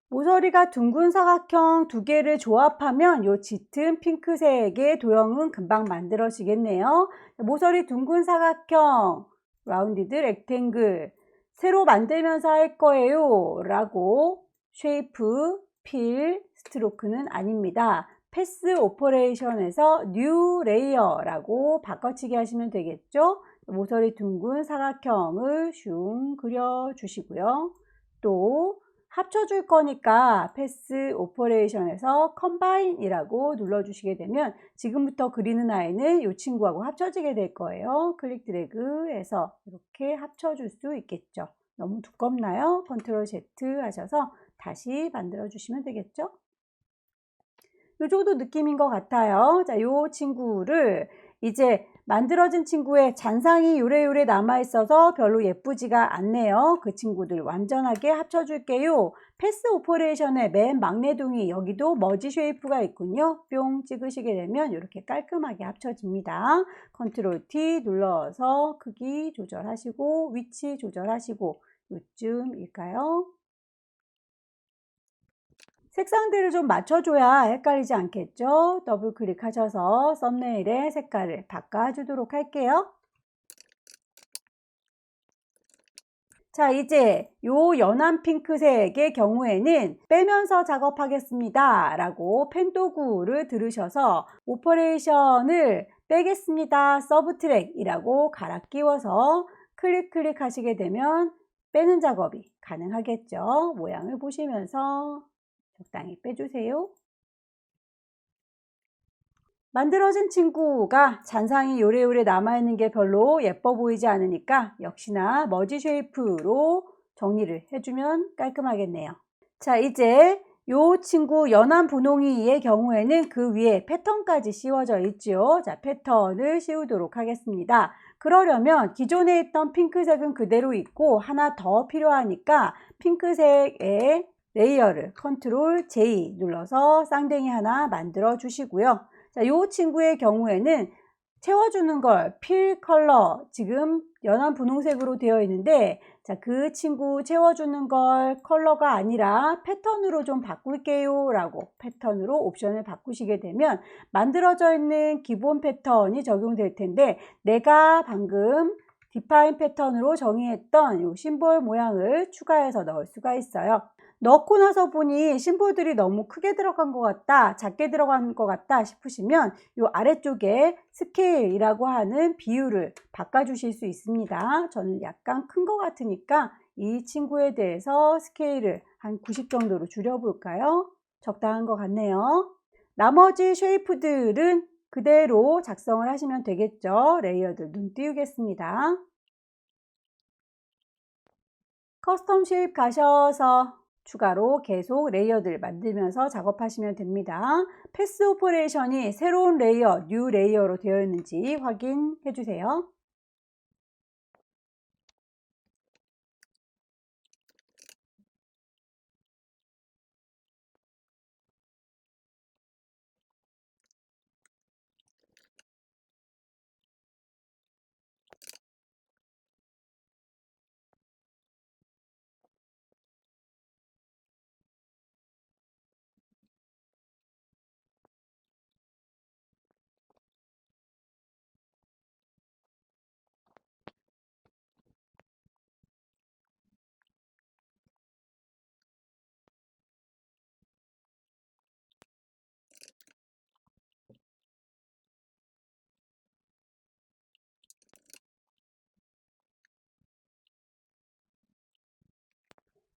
모서리가 둥근 사각형 두 개를 조합하면 요 짙은 핑크색의 도형은 금방 만들어지겠네요. 모서리 둥근 사각형 라운디드 렉탱글 새로 만들면서 할 거예요 라고 쉐이프, 필, 스트로크는 아닙니다. 패스 오퍼레이션에서 뉴 레이어라고 바꿔치기 하시면 되겠죠. 모서리 둥근 사각형을 슝 그려주시고요. 또 합쳐줄 거니까 패스 오퍼레이션에서 컴바인이라고 눌러주시게 되면 지금부터 그리는 아이는 이 친구하고 합쳐지게 될 거예요. 클릭 드래그해서 이렇게 합쳐줄 수 있겠죠. 너무 두껍나요? 컨트롤 Z 하셔서 다시 만들어 주시면 되겠죠. 요 정도 느낌인 것 같아요. 자, 요 친구를 이제 만들어진 친구의 잔상이 요래요래 남아있어서 별로 예쁘지가 않네요. 그 친구들 완전하게 합쳐줄게요. 패스 오퍼레이션의 맨 막내둥이 여기도 머지 쉐이프가 있군요. 뿅 찍으시게 되면 이렇게 깔끔하게 합쳐집니다. 컨트롤 T 눌러서 크기 조절하시고 위치 조절하시고 요쯤일까요? 색상들을 좀 맞춰줘야 헷갈리지 않겠죠? 더블 클릭하셔서 썸네일의 색깔을 바꿔주도록 할게요. 자, 이제 요 연한 핑크색의 경우에는 빼면서 작업하겠습니다 라고 펜 도구를 들으셔서 오퍼레이션을 빼겠습니다 서브트랙이라고 갈아 끼워서 클릭 하시게 되면 빼는 작업이 가능하겠죠. 모양을 보시면서 적당히 빼주세요. 만들어진 친구가 잔상이 요래요래 남아있는 게 별로 예뻐 보이지 않으니까 역시나 머지 쉐이프로 정리를 해주면 깔끔하겠네요. 자, 이제 요 친구 연한 분홍이의 경우에는 그 위에 패턴까지 씌워져 있죠. 자, 패턴을 씌우도록 하겠습니다. 그러려면 기존에 있던 핑크색은 그대로 있고 하나 더 필요하니까 핑크색의 레이어를 컨트롤 J 눌러서 쌍댕이 하나 만들어 주시고요. 자, 요 친구의 경우에는 채워주는 걸 필 컬러 지금 연한 분홍색으로 되어 있는데 자, 그 친구 채워주는 걸 컬러가 아니라 패턴으로 좀 바꿀게요 라고 패턴으로 옵션을 바꾸시게 되면 만들어져 있는 기본 패턴이 적용될 텐데 내가 방금 디파인 패턴으로 정의했던 이 심볼 모양을 추가해서 넣을 수가 있어요. 넣고 나서 보니 심볼들이 너무 크게 들어간 것 같다, 작게 들어간 것 같다 싶으시면 이 아래쪽에 스케일이라고 하는 비율을 바꿔주실 수 있습니다. 저는 약간 큰 것 같으니까 이 친구에 대해서 스케일을 한 90 정도로 줄여볼까요? 적당한 것 같네요. 나머지 쉐이프들은 그대로 작성을 하시면 되겠죠. 레이어들 눈 띄우겠습니다. 커스텀 쉐입 가셔서 추가로 계속 레이어들 만들면서 작업하시면 됩니다. 패스 오퍼레이션이 새로운 레이어, 뉴 레이어로 되어 있는지 확인해 주세요.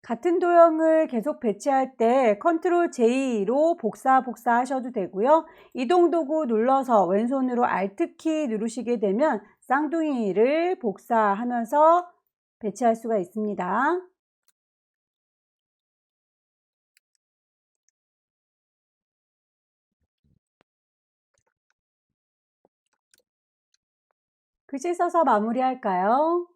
같은 도형을 계속 배치할 때 컨트롤 J로 복사 하셔도 되고요. 이동 도구 눌러서 왼손으로 Alt 키 누르시게 되면 쌍둥이를 복사하면서 배치할 수가 있습니다. 글씨 써서 마무리할까요?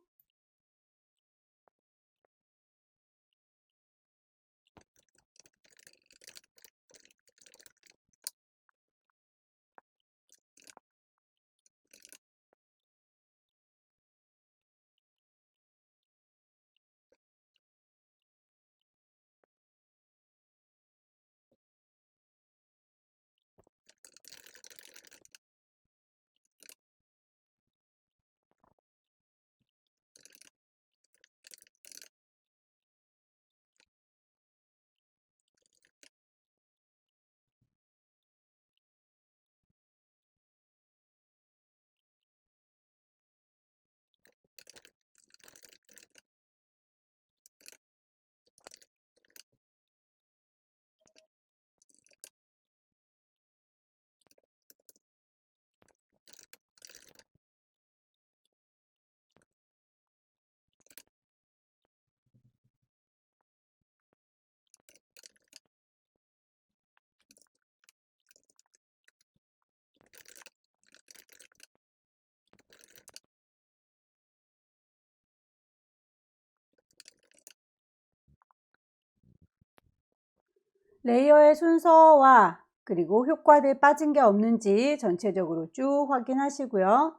레이어의 순서와 그리고 효과들 빠진 게 없는지 전체적으로 쭉 확인하시고요.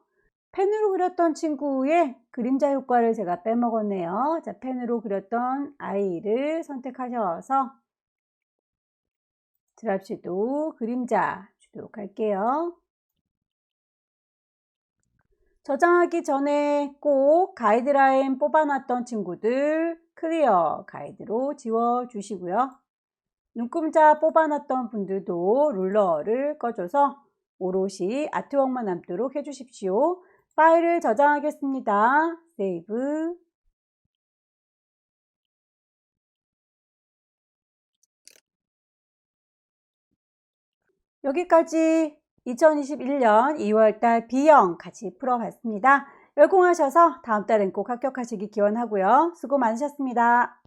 펜으로 그렸던 친구의 그림자 효과를 제가 빼먹었네요. 자, 펜으로 그렸던 아이를 선택하셔서 드랍 섀도우 그림자 주도록 할게요. 저장하기 전에 꼭 가이드라인 뽑아놨던 친구들 클리어 가이드로 지워주시고요. 눈금자 뽑아놨던 분들도 룰러를 꺼줘서 오롯이 아트웍만 남도록 해주십시오. 파일을 저장하겠습니다. 세이브. 여기까지 2021년 2월달 B형 같이 풀어봤습니다. 열공하셔서 다음 달엔 꼭 합격하시기 기원하고요. 수고 많으셨습니다.